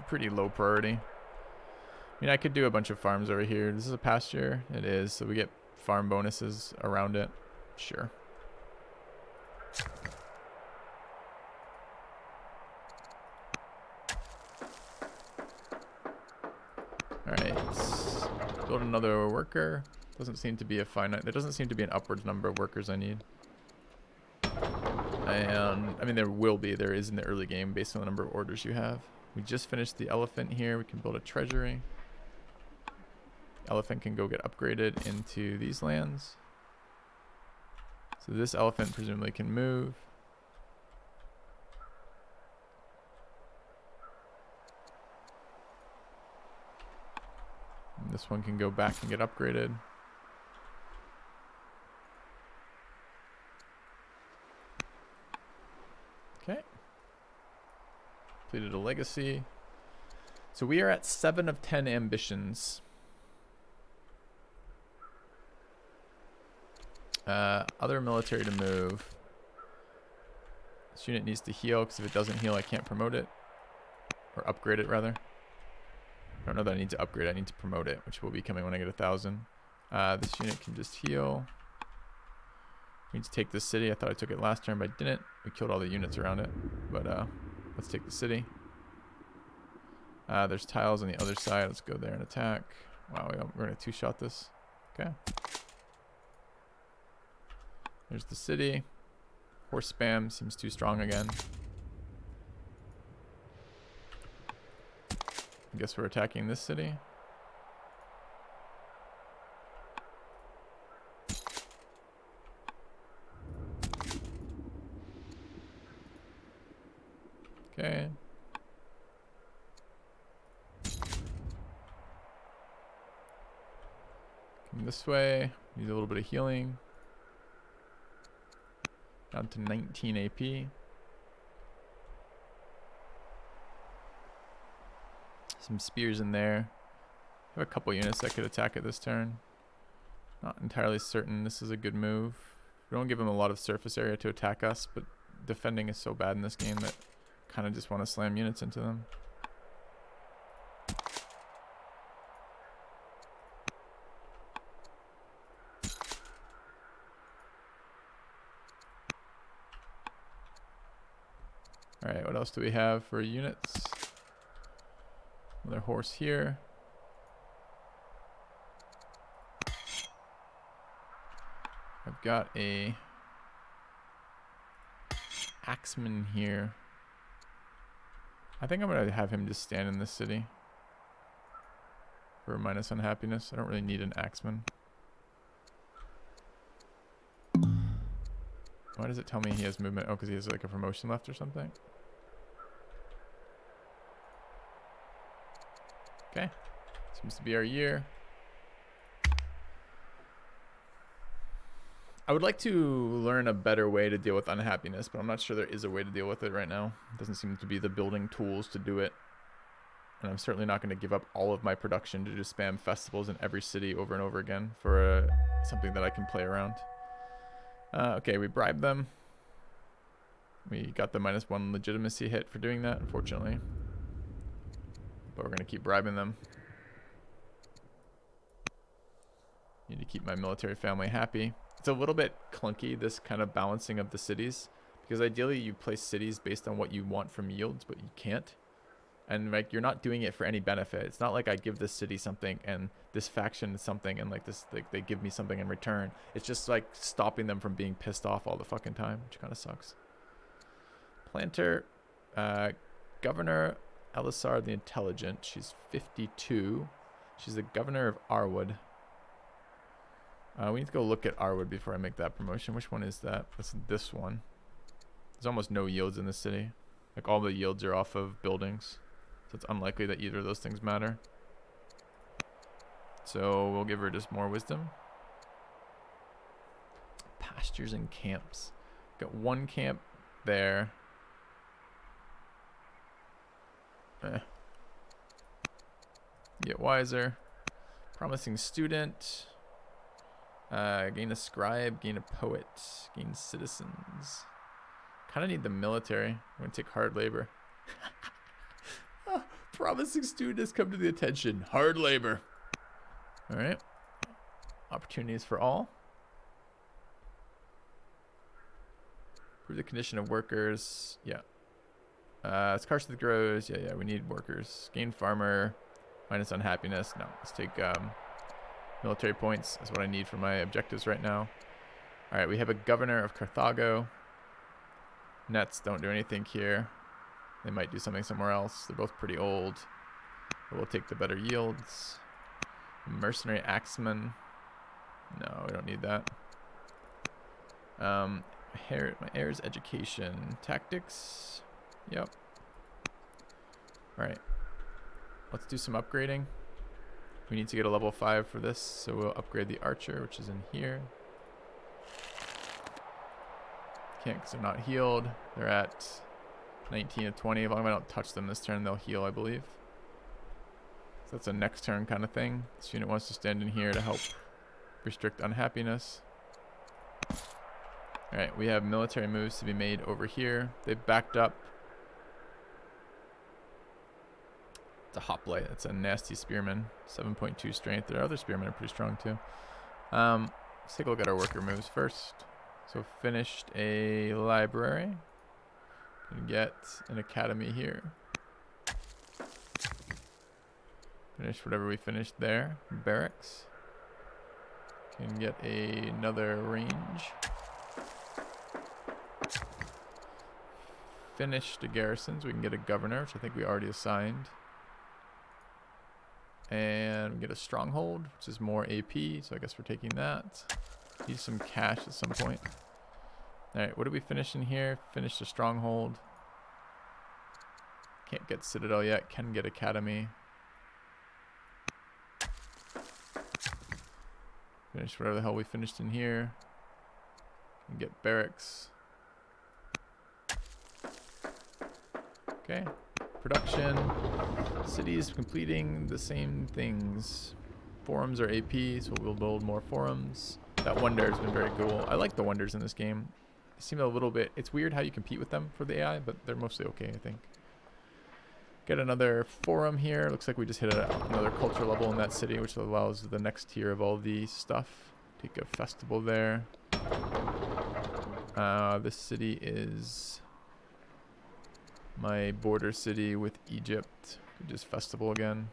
pretty low priority. I mean, I could do a bunch of farms over here. This is a pasture. It is, so we get farm bonuses around it. Sure. Alright, build another worker. Doesn't seem to be a finite. There doesn't seem to be an upwards number of workers I need. And, I mean, there will be. There is in the early game based on the number of orders you have. We just finished the elephant here. We can build a treasury. Elephant can go get upgraded into these lands. So this elephant presumably can move. And this one can go back and get upgraded. Okay. Completed a legacy. So we are at 7 of 10 ambitions. Other military to move. This unit needs to heal, because if it doesn't heal, I can't promote it. Or upgrade it, rather. I don't know that I need to upgrade. I need to promote it, which will be coming when I get 1,000. This unit can just heal. We need to take this city. I thought I took it last turn, but I didn't. We killed all the units around it. But let's take the city. There's tiles on the other side. Let's go there and attack. Wow, we're going to 2-shot this. Okay. There's the city. Horse spam seems too strong again. I guess we're attacking this city. And this way, need a little bit of healing. Down to 19 AP. Some spears in there. Have a couple units that could attack it this turn. Not entirely certain this is a good move. We don't give them a lot of surface area to attack us, but defending is so bad in this game that kind of just want to slam units into them. Alright, what else do we have for units? Another horse here. I've got a axeman here. I think I'm going to have him just stand in this city for a minus unhappiness. I don't really need an axeman. Why does it tell me he has movement? Oh, because he has like a promotion left or something. Okay. Seems to be our year. I would like to learn a better way to deal with unhappiness, but I'm not sure there is a way to deal with it right now. It doesn't seem to be the building tools to do it. And I'm certainly not going to give up all of my production to just spam festivals in every city over and over again for something that I can play around. Okay, we bribed them. We got the -1 legitimacy hit for doing that, unfortunately. But we're going to keep bribing them. Need to keep my military family happy. It's a little bit clunky, this kind of balancing of the cities, because ideally you place cities based on what you want from yields, but you can't. And like, you're not doing it for any benefit. It's not like I give this city something and this faction something and like this, like they give me something in return. It's just like stopping them from being pissed off all the fucking time, which kind of sucks. Planter, Governor Elisar the Intelligent. She's 52. She's the governor of Arwood. We need to go look at Arwood before I make that promotion. Which one is that? That's this one. There's almost no yields in the city. Like all the yields are off of buildings. So it's unlikely that either of those things matter. So we'll give her just more wisdom. Pastures and camps. Got one camp there. Get wiser. Promising student. Gain a scribe, gain a poet, gain citizens. Kind of need the military. I'm going to take hard labor. Promising student has come to the attention. Hard labor. All right. Opportunities for all. Improve the condition of workers. Yeah. Scarcity grows. Yeah, we need workers. Gain farmer. Minus unhappiness. No, let's take military points. That's what I need for my objectives right now. All right, we have a governor of Carthago. Nets don't do anything here. They might do something somewhere else. They're both pretty old. But we'll take the better yields. Mercenary axeman. No, we don't need that. My heir's education. Tactics. Yep. All right. Let's do some upgrading. We need to get a level 5 for this, so we'll upgrade the archer, which is in here. Can't because they're not healed. They're at 19 of 20. As long as I don't touch them this turn, they'll heal, I believe. So that's a next turn kind of thing. This unit wants to stand in here to help restrict unhappiness. Alright, we have military moves to be made over here. They've backed up. It's a hoplite. It's a nasty spearman. 7.2 strength. Their other spearmen are pretty strong too. Let's take a look at our worker moves first. So finished a library. Can get an academy here. Finish whatever we finished there. Barracks. Can get another range. Finish the garrisons. We can get a governor, which I think we already assigned. And we get a stronghold, which is more AP, so I guess we're taking that. Need some cash at some point. Alright, what did we finish in here? Finish the stronghold. Can't get citadel yet. Can get academy. Finish whatever the hell we finished in here. And get barracks. Okay. Production. Cities completing the same things. Forums are AP, so we'll build more forums. That wonder has been very cool. I like the wonders in this game. They seem a little bit... It's weird how you compete with them for the AI, but they're mostly okay, I think. Get another forum here. Looks like we just hit another culture level in that city, which allows the next tier of all the stuff. Take a festival there. This city is my border city with Egypt. Just festival again.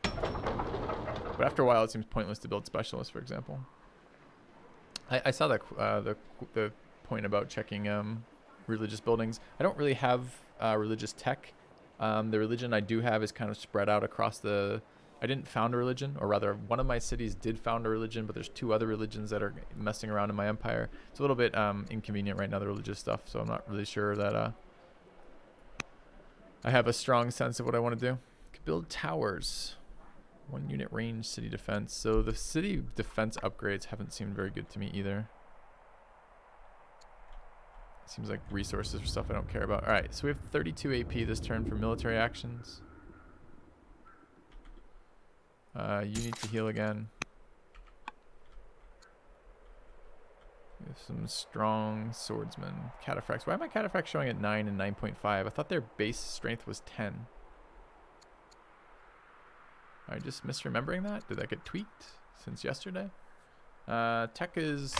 But after a while, it seems pointless to build specialists, for example. I saw that the point about checking religious buildings. I don't really have religious tech. The religion I do have is kind of spread out across the... I didn't found a religion, or rather, one of my cities did found a religion, but there's 2 other religions that are messing around in my empire. It's a little bit inconvenient right now, the religious stuff, so I'm not really sure that I have a strong sense of what I want to do. Could build towers. 1 unit range city defense. So the city defense upgrades haven't seemed very good to me either. Seems like resources for stuff I don't care about. Alright, so we have 32 AP this turn for military actions. You need to heal again. We have some strong swordsmen. Cataphracts. Why am I cataphracts showing at 9 and 9.5? I thought their base strength was 10. Am I just misremembering that? Did that get tweaked since yesterday? Tech is...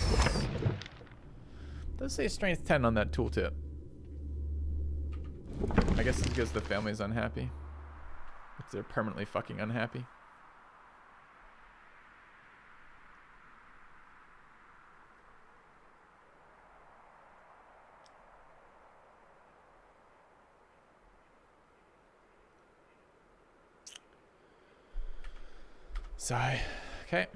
Does say strength 10 on that tooltip. I guess it's because the family's unhappy. If they're permanently fucking unhappy. Sigh. Okay.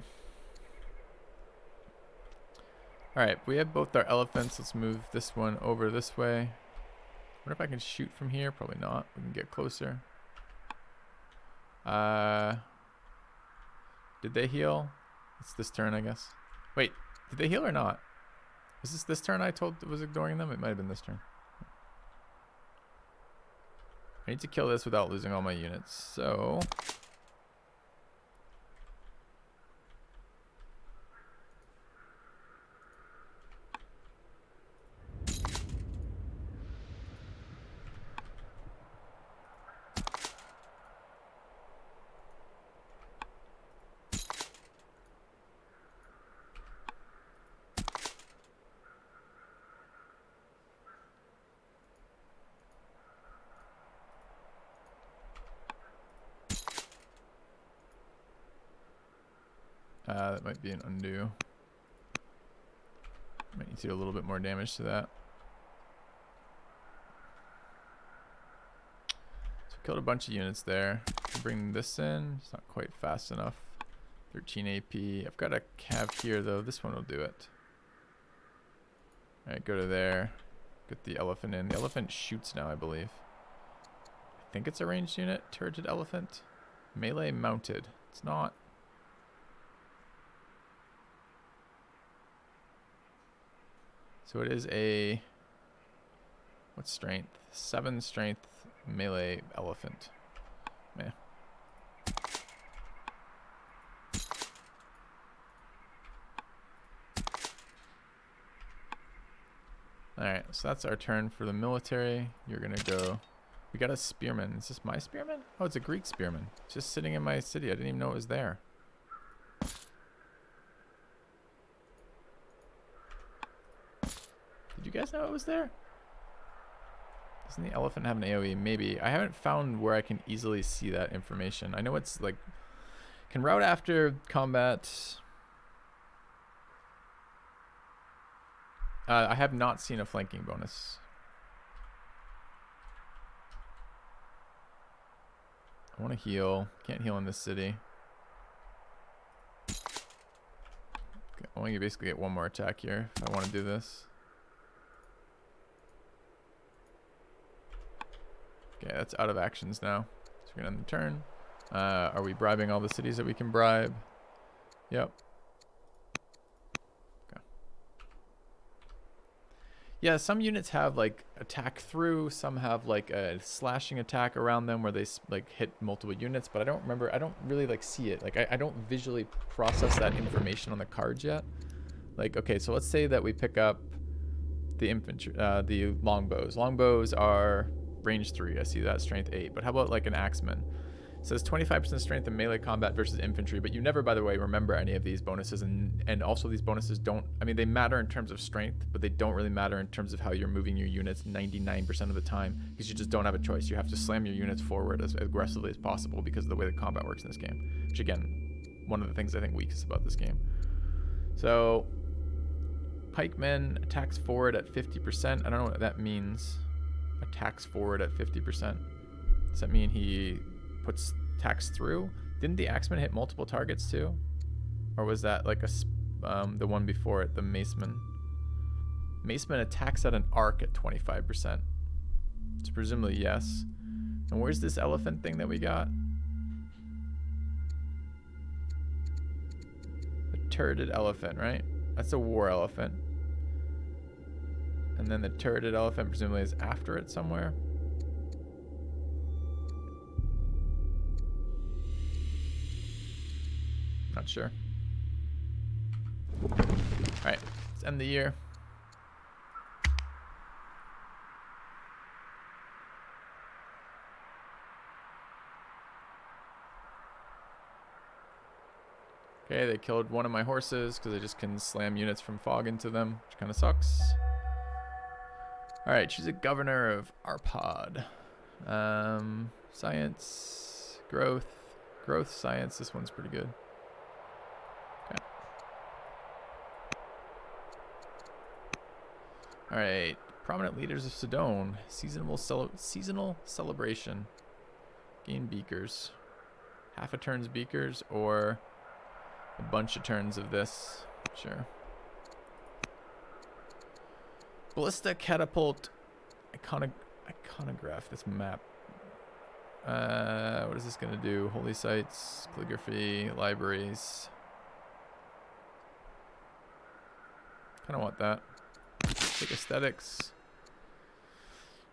Alright, we have both our elephants. Let's move this one over this way. Wonder if I can shoot from here. Probably not. We can get closer. Did they heal? It's this turn, I guess. Wait, did they heal or not? Was this turn I told was ignoring them? It might have been this turn. I need to kill this without losing all my units. So... that might be an undo. Might need to do a little bit more damage to that. So killed a bunch of units there. Bring this in. It's not quite fast enough. 13 AP. I've got a cav here though. This one will do it. Alright, go to there. Get the elephant in. The elephant shoots now, I believe. I think it's a ranged unit. Turreted elephant. Melee mounted. It's not. So it is a, what's strength? 7 strength melee elephant. Meh. Alright, so that's our turn for the military. You're gonna go, we got a spearman. Is this my spearman? Oh, it's a Greek spearman. It's just sitting in my city. I didn't even know it was there. Did you guys know it was there? Doesn't the elephant have an AoE? Maybe. I haven't found where I can easily see that information. I know it's like, can route after combat. I have not seen a flanking bonus. I want to heal. Can't heal in this city. Okay, I want to basically get one more attack here if I want to do this. Okay, that's out of actions now. So we're gonna end the turn. Are we bribing all the cities that we can bribe? Yep. Yeah, some units have like attack through, some have like a slashing attack around them where they like hit multiple units, but I don't remember, I don't really like see it. Like I don't visually process that information on the cards yet. Like, okay, so let's say that we pick up the infantry, the longbows. Longbows are range 3, I see that, strength 8, but how about like an axeman? It says 25% strength in melee combat versus infantry, but you never, by the way, remember any of these bonuses, and also these bonuses don't, I mean, they matter in terms of strength, but they don't really matter in terms of how you're moving your units 99% of the time, because you just don't have a choice. You have to slam your units forward as aggressively as possible because of the way the combat works in this game, which again, one of the things I think weakest about this game. So, pikeman attacks forward at 50%. I don't know what that means. Attacks forward at 50%. Does that mean he puts attacks through? Didn't the axeman hit multiple targets too? Or was that like the one before it, the maceman? Maceman attacks at an arc at 25%. So presumably yes. And where's this elephant thing that we got? The turreted elephant, right? That's a war elephant. And then the turreted elephant presumably is after it somewhere. Not sure. Alright, let's end the year. Okay, they killed one of my horses because I just can slam units from fog into them, which kind of sucks. Alright, choose a governor of Arpad. Science, growth, science. This one's pretty good. Okay. Alright, prominent leaders of Sedone. Seasonal celebration. Gain beakers. Half a turn's beakers or a bunch of turns of this. Sure. Ballista, catapult, iconograph, this map. What is this going to do? Holy sites, calligraphy, libraries. Kind of want that. Take aesthetics.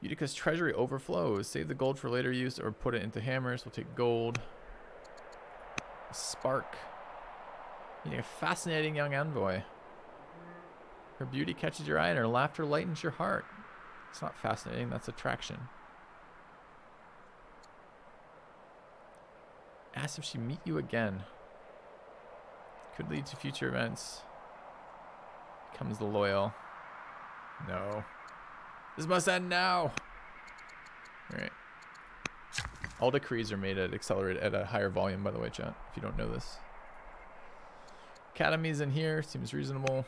Utica's treasury overflows. Save the gold for later use or put it into hammers. We'll take gold. Spark. Meeting a fascinating young envoy. Her beauty catches your eye and her laughter lightens your heart. It's not fascinating, that's attraction. Ask if she meet you again. Could lead to future events. Comes the loyal. No. This must end now. Alright. All decrees are made at a higher volume, by the way, chat, if you don't know this. Academy's in here, seems reasonable.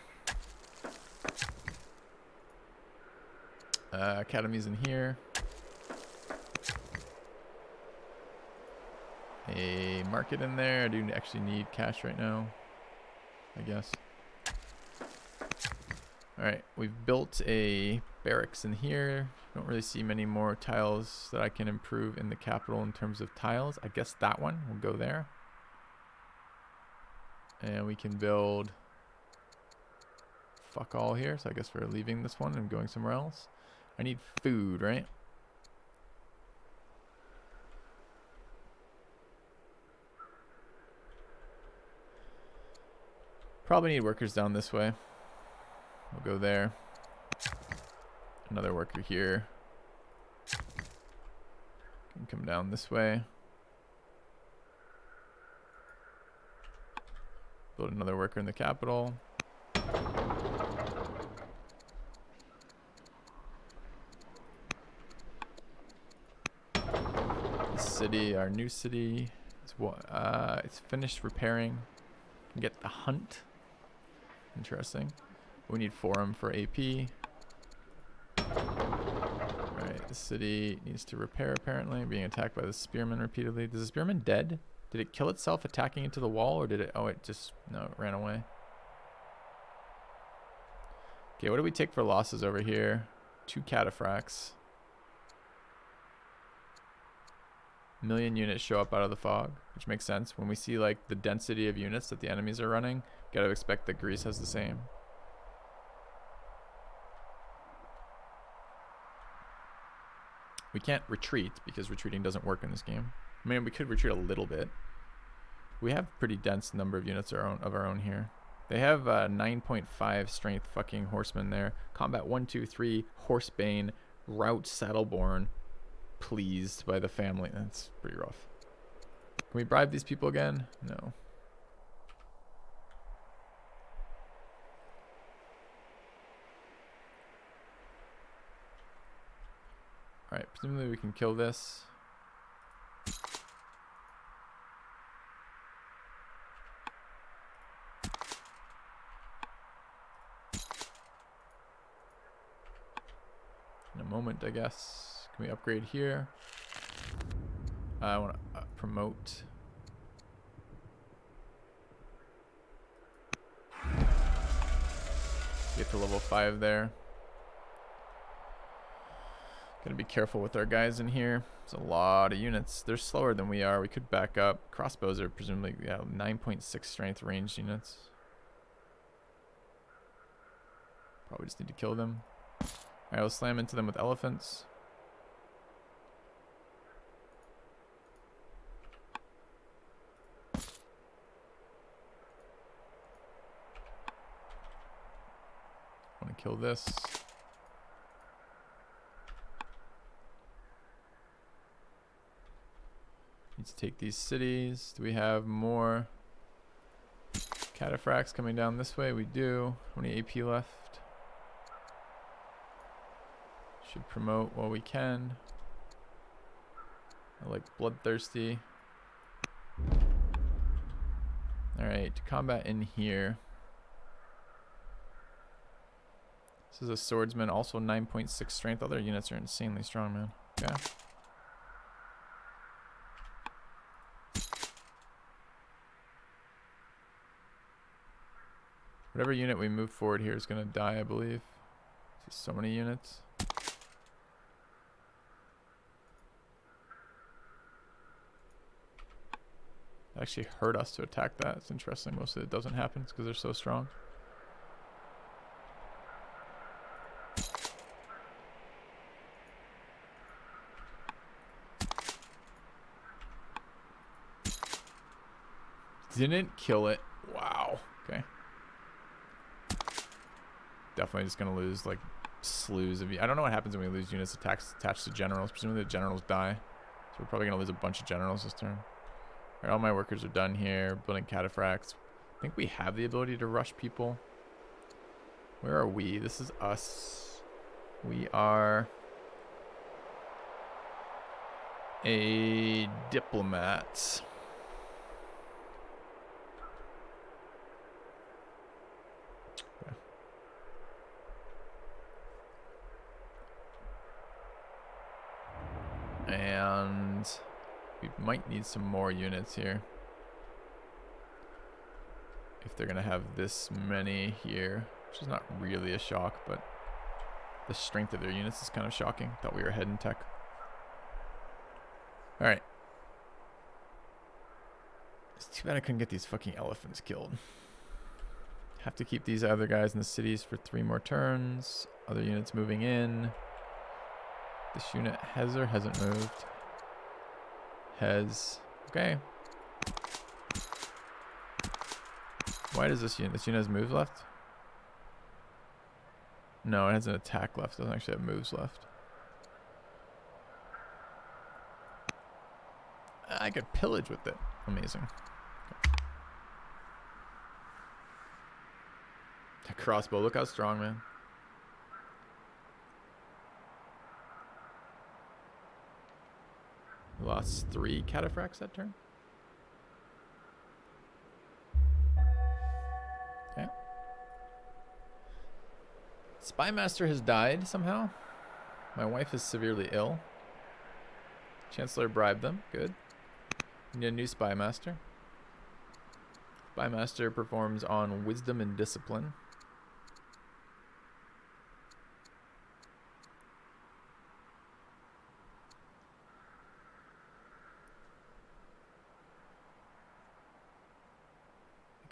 Academy's in here. A market in there. I do actually need cash right now, I guess. Alright, we've built a barracks in here. Don't really see many more tiles that I can improve in the capital in terms of tiles. I guess that one will go there. And we can build fuck all here. So I guess we're leaving this one and going somewhere else. I need food, right? Probably need workers down this way. We'll go there. Another worker here. Can come down this way. Build another worker in the capital. This city, our new city, it's finished repairing. Can get the hunt. Interesting. We need forum for AP. Alright, the city needs to repair apparently. Being attacked by the spearman repeatedly. Is the spearman dead? Did it kill itself attacking into the wall, or did it... Oh, it just... No, it ran away. Okay, what do we take for losses over here? 2 cataphracts. A million units show up out of the fog, which makes sense. When we see, like, the density of units that the enemies are running, gotta expect that Greece has the same. We can't retreat because retreating doesn't work in this game. I mean, we could retreat a little bit. We have pretty dense number of units of our own here. They have 9.5 strength fucking horsemen there. Combat 1, 2, 3, Horsebane, Rout Saddleborn. Pleased by the family. That's pretty rough. Can we bribe these people again? No. Alright, presumably we can kill this. In a moment, I guess. Can we upgrade here? I want to promote. Get to level 5 there. Gotta be careful with our guys in here. There's a lot of units. They're slower than we are. We could back up. Crossbows are presumably 9.6 strength ranged units. Probably just need to kill them. Alright, we'll slam into them with elephants. Want to kill this. Need to take these cities. Do we have more cataphracts coming down this way? We do. How many AP left? Should promote while we can. I like bloodthirsty. Alright, combat in here. This is a swordsman, also 9.6 strength. Other units are insanely strong, man. Okay. Whatever unit we move forward here is going to die, I believe. So many units. It actually hurt us to attack that. It's interesting. Most of it doesn't happen because they're so strong. Didn't kill it. Wow. Okay. Definitely just gonna lose like slews of. I don't know what happens when we lose units attached to generals. Presumably the generals die, so we're probably gonna lose a bunch of generals this turn. Alright, all my workers are done here. Building cataphracts. I think we have the ability to rush people. Where are we? This is us. We are a diplomat. And we might need some more units here. If they're going to have this many here, which is not really a shock, but the strength of their units is kind of shocking. Thought we were ahead in tech. Alright. It's too bad I couldn't get these fucking elephants killed. Have to keep these other guys in the cities for 3 more turns. Other units moving in. This unit has or hasn't moved. Has. Okay. Why does this unit? This unit has moves left? No, it has an attack left. It doesn't actually have moves left. I could pillage with it. Amazing. Okay. That crossbow, look how strong, man. Lost 3 cataphracts that turn. Okay. Spymaster has died somehow. My wife is severely ill. Chancellor bribed them. Good. We need a new Spymaster. Spymaster performs on wisdom and discipline.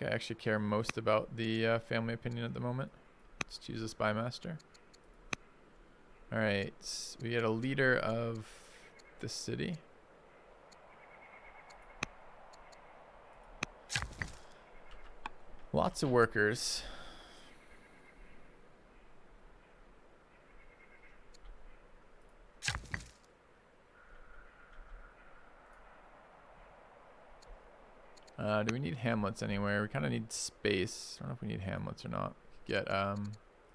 I actually care most about the family opinion at the moment. Let's choose a Spymaster. All right, we get a leader of the city. Lots of workers. Do we need hamlets anywhere? We kind of need space. I don't know if we need hamlets or not. Get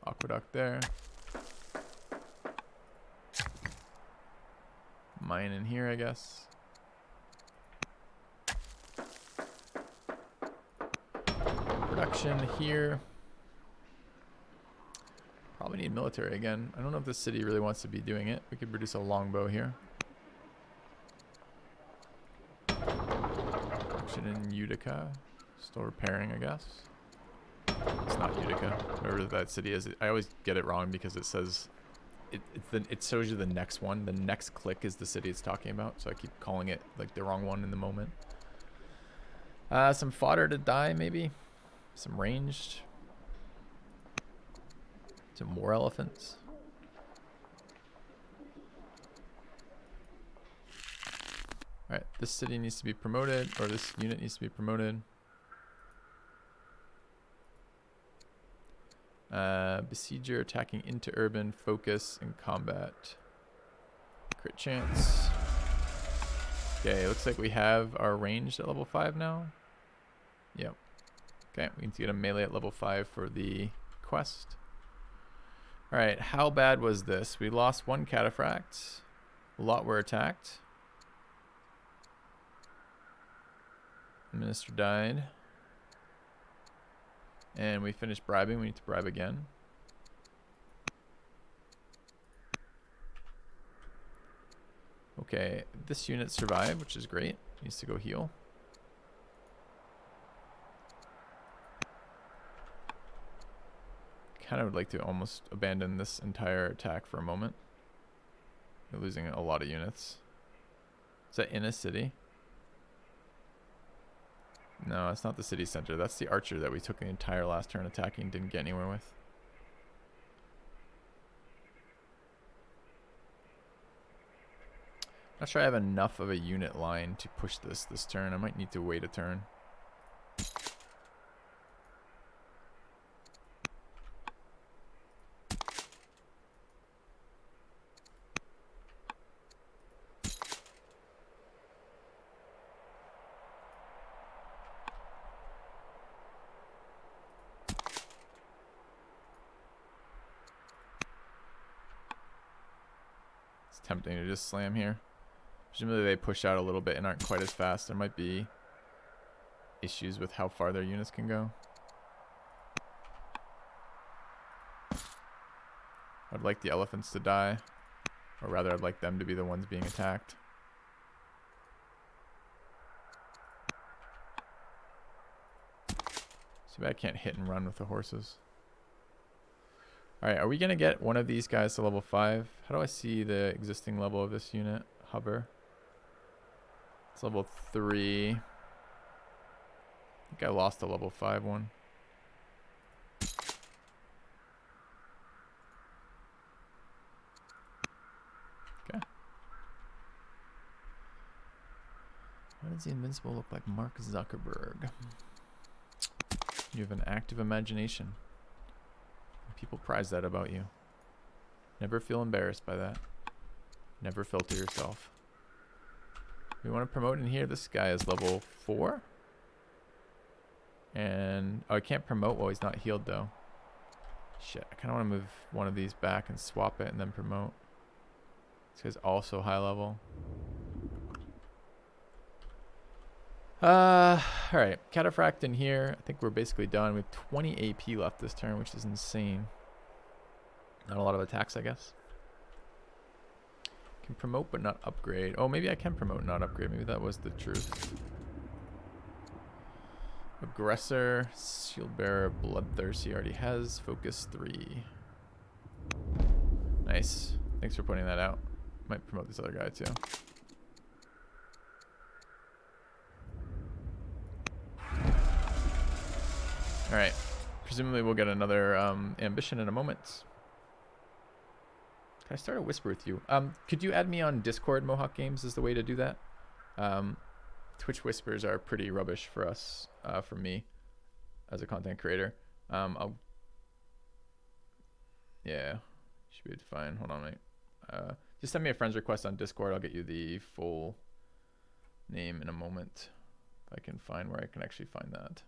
aqueduct there. Mine in here, I guess. Production here. Probably need military again. I don't know if the city really wants to be doing it. We could produce a longbow here. Production in Utica. Still repairing, I guess. It's not Utica, whatever that city is. I always get it wrong because it says it shows you the next one. The next click is the city it's talking about, so I keep calling it like the wrong one in the moment. Some fodder to die, maybe. Some ranged. Some more elephants. All right, this city needs to be promoted, or this unit needs to be promoted. Besieger attacking into urban, focus, and combat. Crit chance. Okay, looks like we have our ranged at level 5 now. Yep. Okay, we need to get a melee at level 5 for the quest. Alright, how bad was this? We lost 1 cataphract. A lot were attacked. The minister died. And we finished bribing. We need to bribe again. Okay, this unit survived, which is great. Needs to go heal. Kind of would like to almost abandon this entire attack for a moment. We're losing a lot of units. Is that in a city? No, it's not the city center. That's the archer that we took the entire last turn attacking and didn't get anywhere with. Not sure I have enough of a unit line to push this turn. I might need to wait a turn. Tempting to just slam here. Presumably they push out a little bit and aren't quite as fast. There might be issues with how far their units can go. I'd like the elephants to die. Or rather, I'd like them to be the ones being attacked. Too bad I can't hit and run with the horses. Alright, are we going to get one of these guys to level 5? How do I see the existing level of this unit? Hover. It's level 3. I think I lost a level 5 one. Okay. Why does the Invincible look like Mark Zuckerberg? You have an active imagination. People prize that about you. Never feel embarrassed by that. Never filter yourself. We want to promote in here. This guy is level 4. And oh, I can't promote while he's not healed though. Shit, I kind of want to move one of these back and swap it and then promote. This guy's also high level. Alright, cataphract in here. I think we're basically done. We have 20 AP left this turn, which is insane. Not a lot of attacks, I guess. Can promote but not upgrade. Oh, maybe I can promote and not upgrade. Maybe that was the truth. Aggressor, shield bearer, bloodthirst. He already has. Focus 3. Nice. Thanks for pointing that out. Might promote this other guy too. Alright. Presumably we'll get another ambition in a moment. Can I start a whisper with you? Could you add me on Discord? Mohawk Games is the way to do that. Twitch whispers are pretty rubbish for us, for me, as a content creator. Yeah, should be fine. Hold on, mate. Just send me a friend's request on Discord. I'll get you the full name in a moment. If I can find where I can actually find that.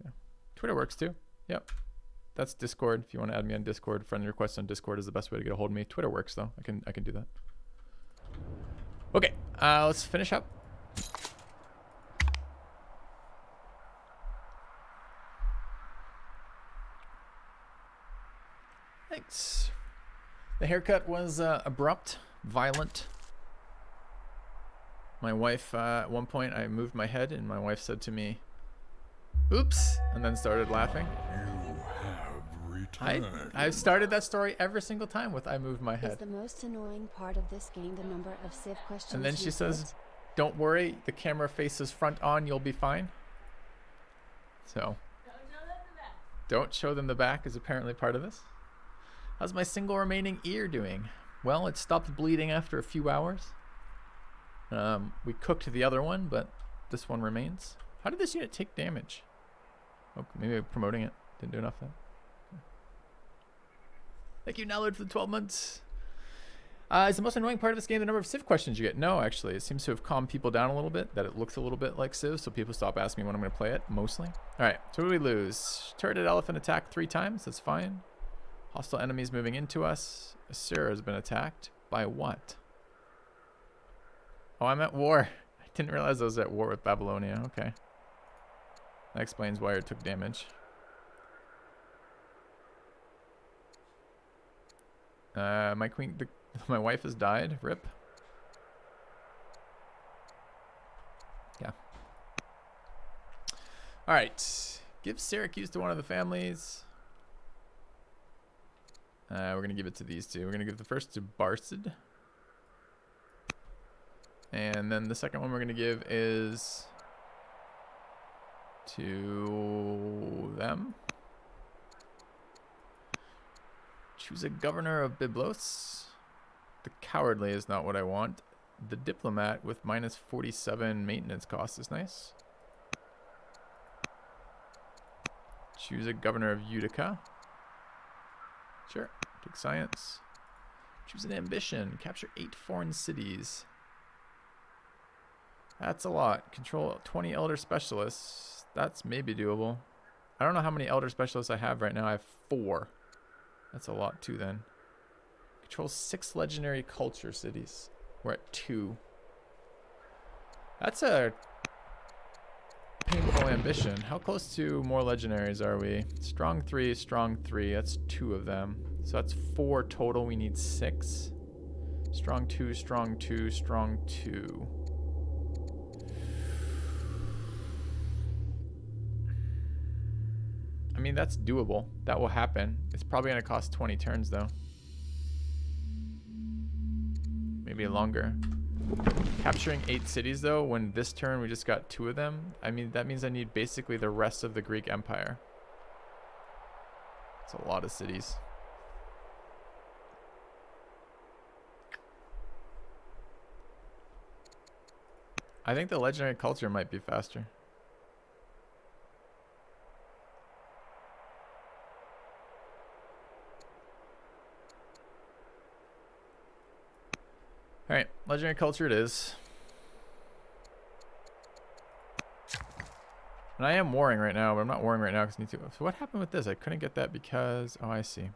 Okay. Twitter works too. Yep. That's Discord. If you want to add me on Discord, friend request on Discord is the best way to get a hold of me. Twitter works though. I can do that. Okay. Let's finish up. Thanks. The haircut was abrupt, violent. My wife, at one point, I moved my head, and my wife said to me, "Oops," and then started laughing. You have returned. I've started that story every single time with "I moved my Is head." the most annoying part of this game the number of Civ questions And then she you says, get? "Don't worry, the camera faces front on, you'll be fine." So, don't show them the back is apparently part of this. How's my single remaining ear doing? Well, it stopped bleeding after a few hours. We cooked the other one, but this one remains. How did this unit take damage? Oh, maybe promoting it didn't do enough then. Okay. Thank you, Nallard, for the 12 months. Is the most annoying part of this game the number of Civ questions you get? No, actually. It seems to have calmed people down a little bit, that it looks a little bit like Civ, so people stop asking me when I'm going to play it, mostly. All right, so what do we lose? Turreted elephant attack 3 times. That's fine. Hostile enemies moving into us. Asura has been attacked. By what? Oh, I'm at war. I didn't realize I was at war with Babylonia. Okay. That explains why it took damage. My queen, my wife has died. Rip. Yeah. All right. Give Syracuse to one of the families. We're going to give it to these two. We're going to give the first to Barsid. And then the second one we're going to give is to them. Choose a governor of Byblos. The cowardly is not what I want. The diplomat with minus 47 maintenance cost is nice. Choose a governor of Utica. Sure. Take science. Choose an ambition. Capture 8 foreign cities. That's a lot. Control 20 elder specialists. That's maybe doable. I don't know how many elder specialists I have right now. I have 4. That's a lot too then. Control 6 legendary culture cities. We're at 2. That's a painful ambition. How close to more legendaries are we? Strong 3, strong 3. That's 2 of them. So that's 4 total. We need 6. Strong 2, strong 2, strong 2. I mean, that's doable. That will happen. It's probably going to cost 20 turns, though. Maybe longer. Capturing 8 cities, though, when this turn we just got 2 of them, I mean, that means I need basically the rest of the Greek Empire. It's a lot of cities. I think the legendary culture might be faster. Alright, legendary culture it is. And I am warring right now, but I'm not warring right now because I need to. So what happened with this? I couldn't get that because... Oh, I see.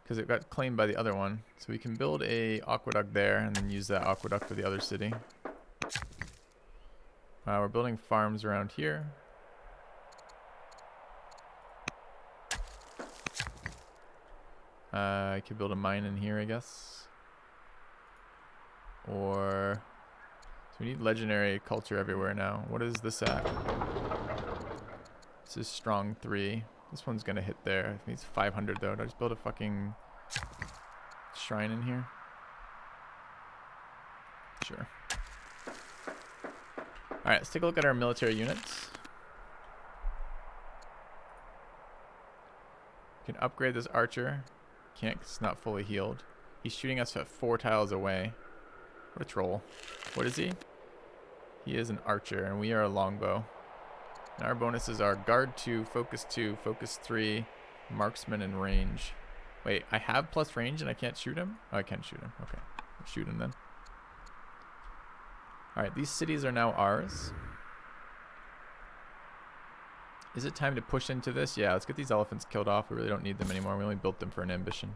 Because it got claimed by the other one. So we can build a aqueduct there and then use that aqueduct for the other city. We're building farms around here. I could build a mine in here, I guess. Or... So we need legendary culture everywhere now. What is this at? This is strong 3. This one's gonna hit there. It needs 500 though. Did I just build a fucking shrine in here? Sure. Alright, let's take a look at our military units. We can upgrade this archer. can't 'cause it's not fully healed. He's shooting us at 4 tiles away. What a troll. What is he? He is an archer, and we are a longbow. And our bonuses are guard 2, focus 3, marksman, and range. Wait, I have plus range and I can't shoot him? Oh, I can shoot him. Okay, I'll shoot him then. Alright, these cities are now ours. Is it time to push into this? Yeah, let's get these elephants killed off. We really don't need them anymore. We only built them for an ambition.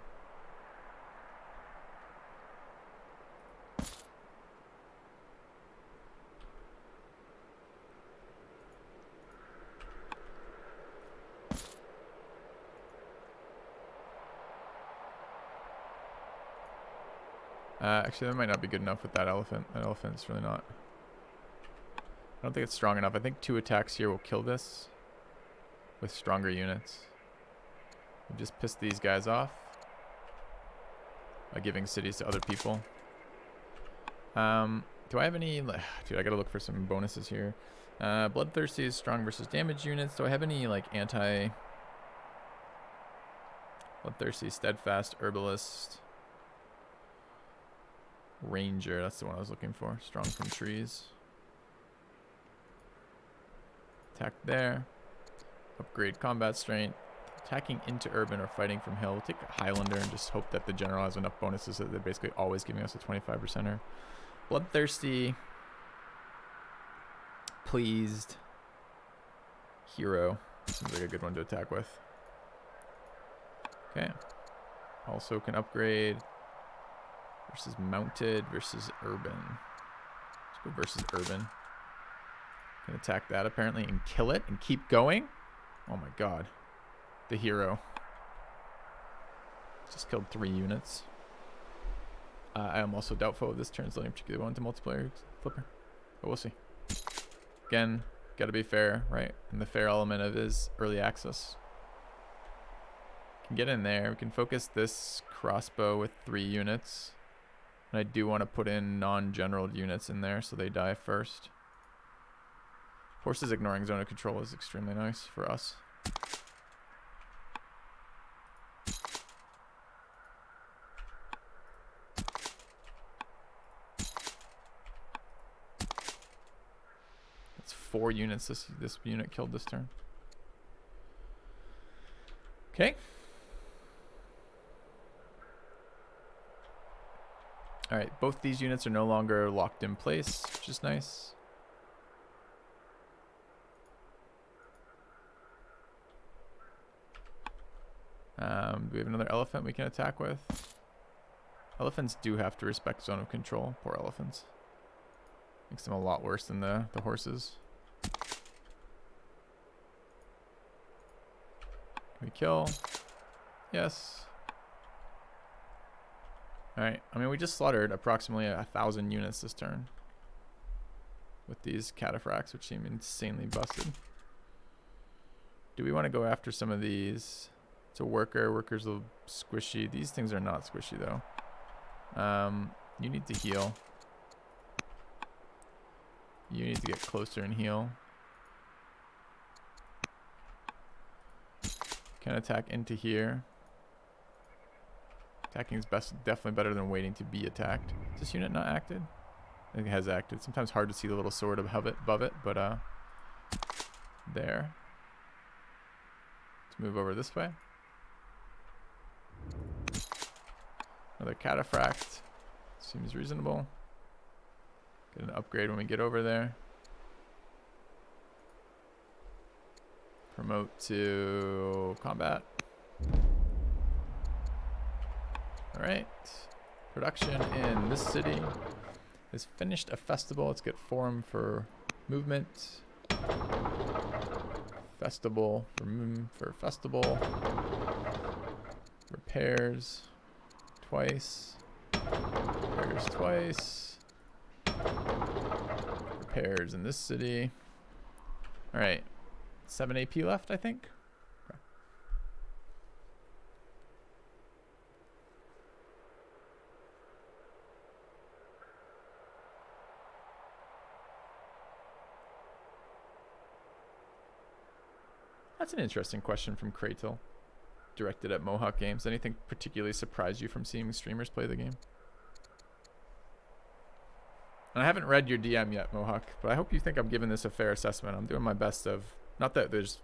Actually, that might not be good enough with that elephant. That elephant's really not. I don't think it's strong enough. I think 2 attacks here will kill this with stronger units. We just piss these guys off by giving cities to other people. Do I have any... Dude, I gotta look for some bonuses here. Bloodthirsty is strong versus damage units. Do I have any, like, anti... Bloodthirsty, Steadfast, Herbalist... Ranger, that's the one I was looking for. Strong from trees. Attack there. Upgrade combat strength. Attacking into urban or fighting from hill. We'll take a Highlander and just hope that the general has enough bonuses that they're basically always giving us a 25%er. Bloodthirsty. Pleased. Hero. Seems like a good one to attack with. Okay. Also can upgrade. Versus mounted versus urban. Let's go versus urban. Can attack that apparently and kill it and keep going. Oh my god. The hero. Just killed 3 units. I am also doubtful of this translating particularly well into multiplayer flipper. But we'll see. Again, gotta be fair, right? And the fair element of is early access. Can get in there. We can focus this crossbow with 3 units. And I do want to put in non-general units in there so they die first. Horses ignoring zone of control is extremely nice for us. That's 4 units this unit killed this turn. Okay. Alright, both these units are no longer locked in place, which is nice. Do we have another elephant we can attack with? Elephants do have to respect zone of control. Poor elephants. Makes them a lot worse than the horses. Can we kill? Yes. Alright, I mean, we just slaughtered approximately 1,000 units this turn with these cataphracts, which seem insanely busted. Do we want to go after some of these? It's a worker. Worker's a little squishy. These things are not squishy, though. You need to heal. You need to get closer and heal. Can attack into here. Attacking is definitely better than waiting to be attacked. Is this unit not acted? I think it has acted. Sometimes hard to see the little sword above it, but there. Let's move over this way. Another cataphract. Seems reasonable. Get an upgrade when we get over there. Promote to combat. Alright. Production in this city has finished a festival. Let's get forum for movement. Festival for festival. Repairs twice. Repairs twice. Repairs in this city. Alright. 7 AP left, I think. Okay. That's an interesting question from Kratel. directed at Mohawk games. Anything particularly surprise you from seeing streamers play the game? And I haven't read your DM yet, Mohawk, but I hope you think I'm giving this a fair assessment. I'm doing my best of, not that there's,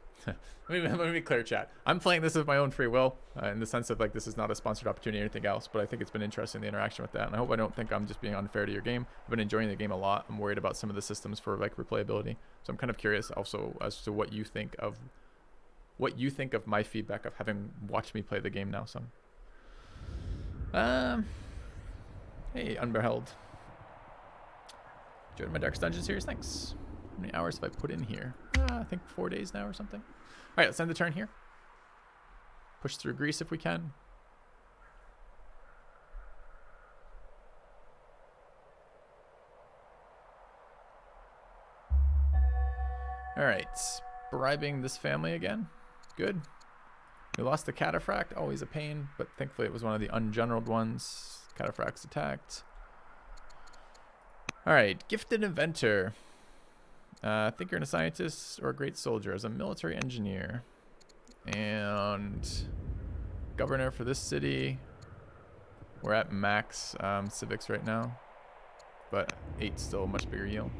let me be clear, chat. I'm playing this of my own free will, in the sense of like this is not a sponsored opportunity or anything else, but I think it's been interesting, the interaction with that. And I hope I don't think I'm just being unfair to your game. I've been enjoying the game a lot. I'm worried about some of the systems for like replayability. So I'm kind of curious also as to what you think of my feedback of having watched me play the game now some. Hey, Unbeheld. Enjoyed my Darkest Dungeon series, thanks. How many hours have I put in here? I think 4 days now or something. All right, let's end the turn here. Push through Greece if we can. All right, bribing this family again. Good. We lost the Cataphract, always a pain, but thankfully it was one of the ungeneraled ones. Cataphract's attacked. All right, gifted inventor. Thinker and a scientist or a great soldier as a military engineer. And governor for this city. We're at max civics right now, but 8's still a much bigger yield.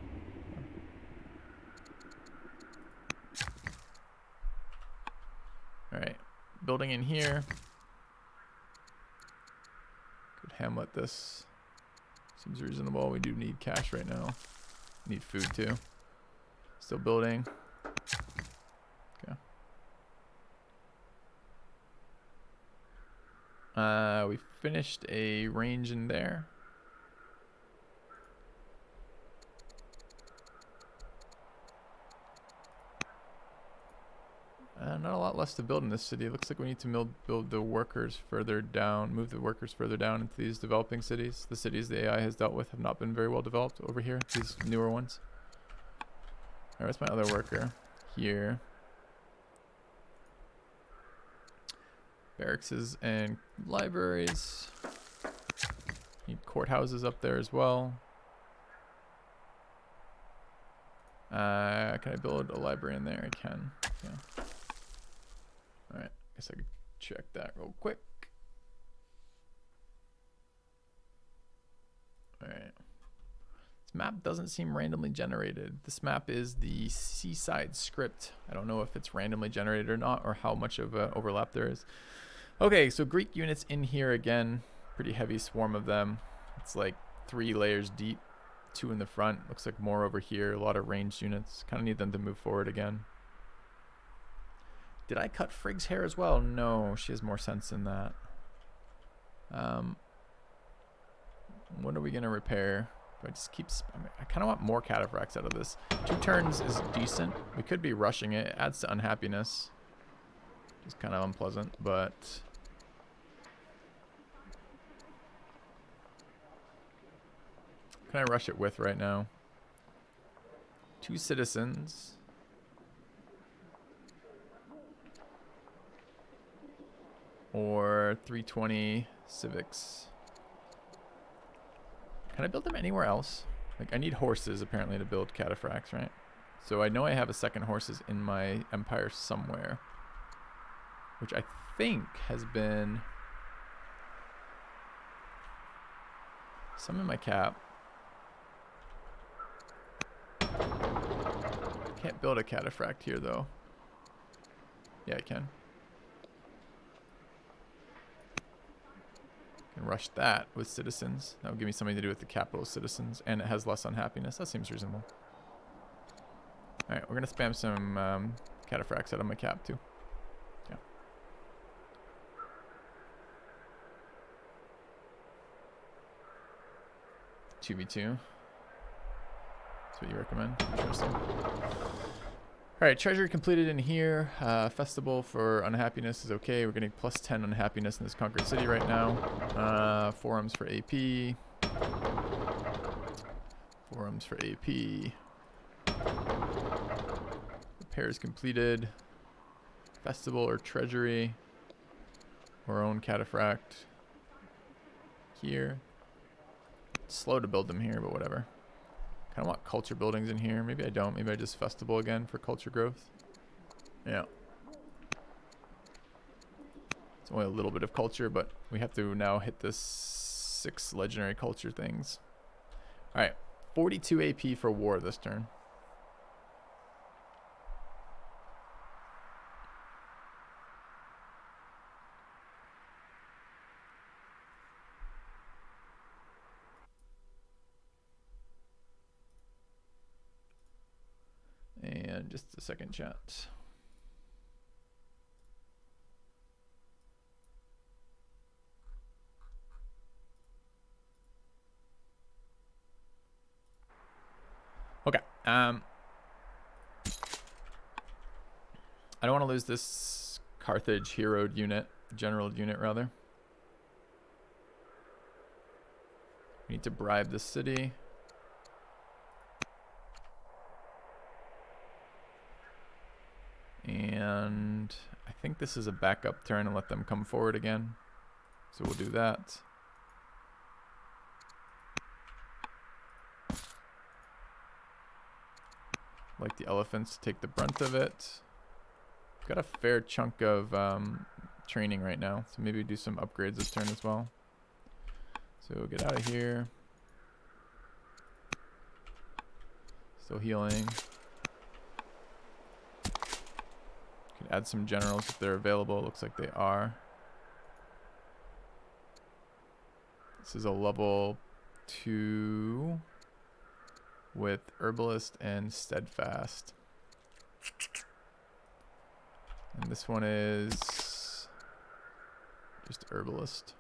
All right, building in here. Could hamlet this. Seems reasonable. We do need cash right now. Need food too. Still building. Okay. We finished a range in there. Not a lot less to build in this city. It looks like we need to build the workers further down, move the workers further down into these developing cities. The cities the AI has dealt with have not been very well developed over here, these newer ones. All right, where's my other worker? Here. Barracks and libraries. Need courthouses up there as well. Can I build a library in there? I can. Yeah. All right. Guess I could check that real quick. All right. This map doesn't seem randomly generated. This map is the Seaside script. I don't know if it's randomly generated or not, or how much of a overlap there is. Okay, so Greek units in here again. Pretty heavy swarm of them. It's like 3 layers deep, 2 in the front. Looks like more over here. A lot of ranged units. Kind of need them to move forward again. Did I cut Frigg's hair as well? No, she has more sense than that. What are we gonna repair? Do I just keep? I kind of want more cataphracts out of this. 2 turns is decent. We could be rushing it. It adds to unhappiness. It's kind of unpleasant, but can I rush it with right now? 2 citizens. Or 320 civics. Can I build them anywhere else? Like, I need horses apparently to build cataphracts, right? So I know I have a second horses in my empire somewhere, which I think has been some in my cap. Can't build a cataphract here though. Yeah, I can. Rush that with citizens. That will give me something to do with the capital citizens, and it has less unhappiness. That seems reasonable. All right, we're gonna spam some cataphracts out of my cap too. Yeah. (2v2). That's what you recommend. Interesting. All right, treasury completed in here. Festival for unhappiness is okay. We're getting +10 unhappiness in this conquered city right now. Forums for AP. Forums for AP. Repairs completed. Festival or treasury. Our own cataphract. Here. Slow to build them here, but whatever. I want culture buildings in here. Maybe I don't. Maybe I just festival again for culture growth. Yeah. It's only a little bit of culture, but we have to now hit this 6 legendary culture things. All right, 42 AP for war this turn. And just a second, chat. Okay. I don't want to lose this Carthage hero unit, general unit rather. We need to bribe the city. And I think this is a backup turn and let them come forward again. So we'll do that. Like the elephants to take the brunt of it. Got a fair chunk of training right now, so maybe do some upgrades this turn as well. So get out of here. Still healing. Could add some generals if they're available. Looks like they are. This is a level 2 with Herbalist and Steadfast. And this one is just Herbalist.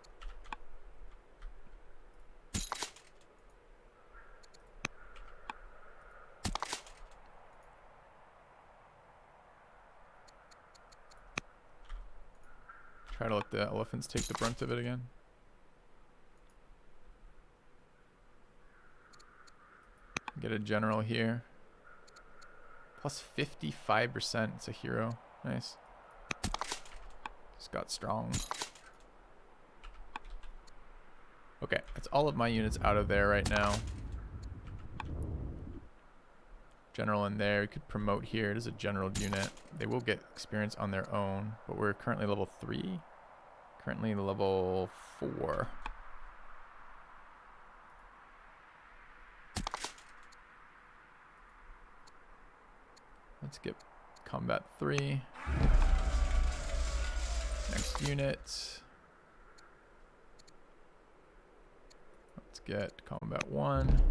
Try to let the elephants take the brunt of it again. Get a general here. Plus 55%. It's a hero. Nice. Just got strong. Okay, that's all of my units out of there right now. General in there. We could promote here. It is a general unit. They will get experience on their own, but we're currently level 3. Currently level 4. Let's get combat 3. Next unit. Let's get combat 1.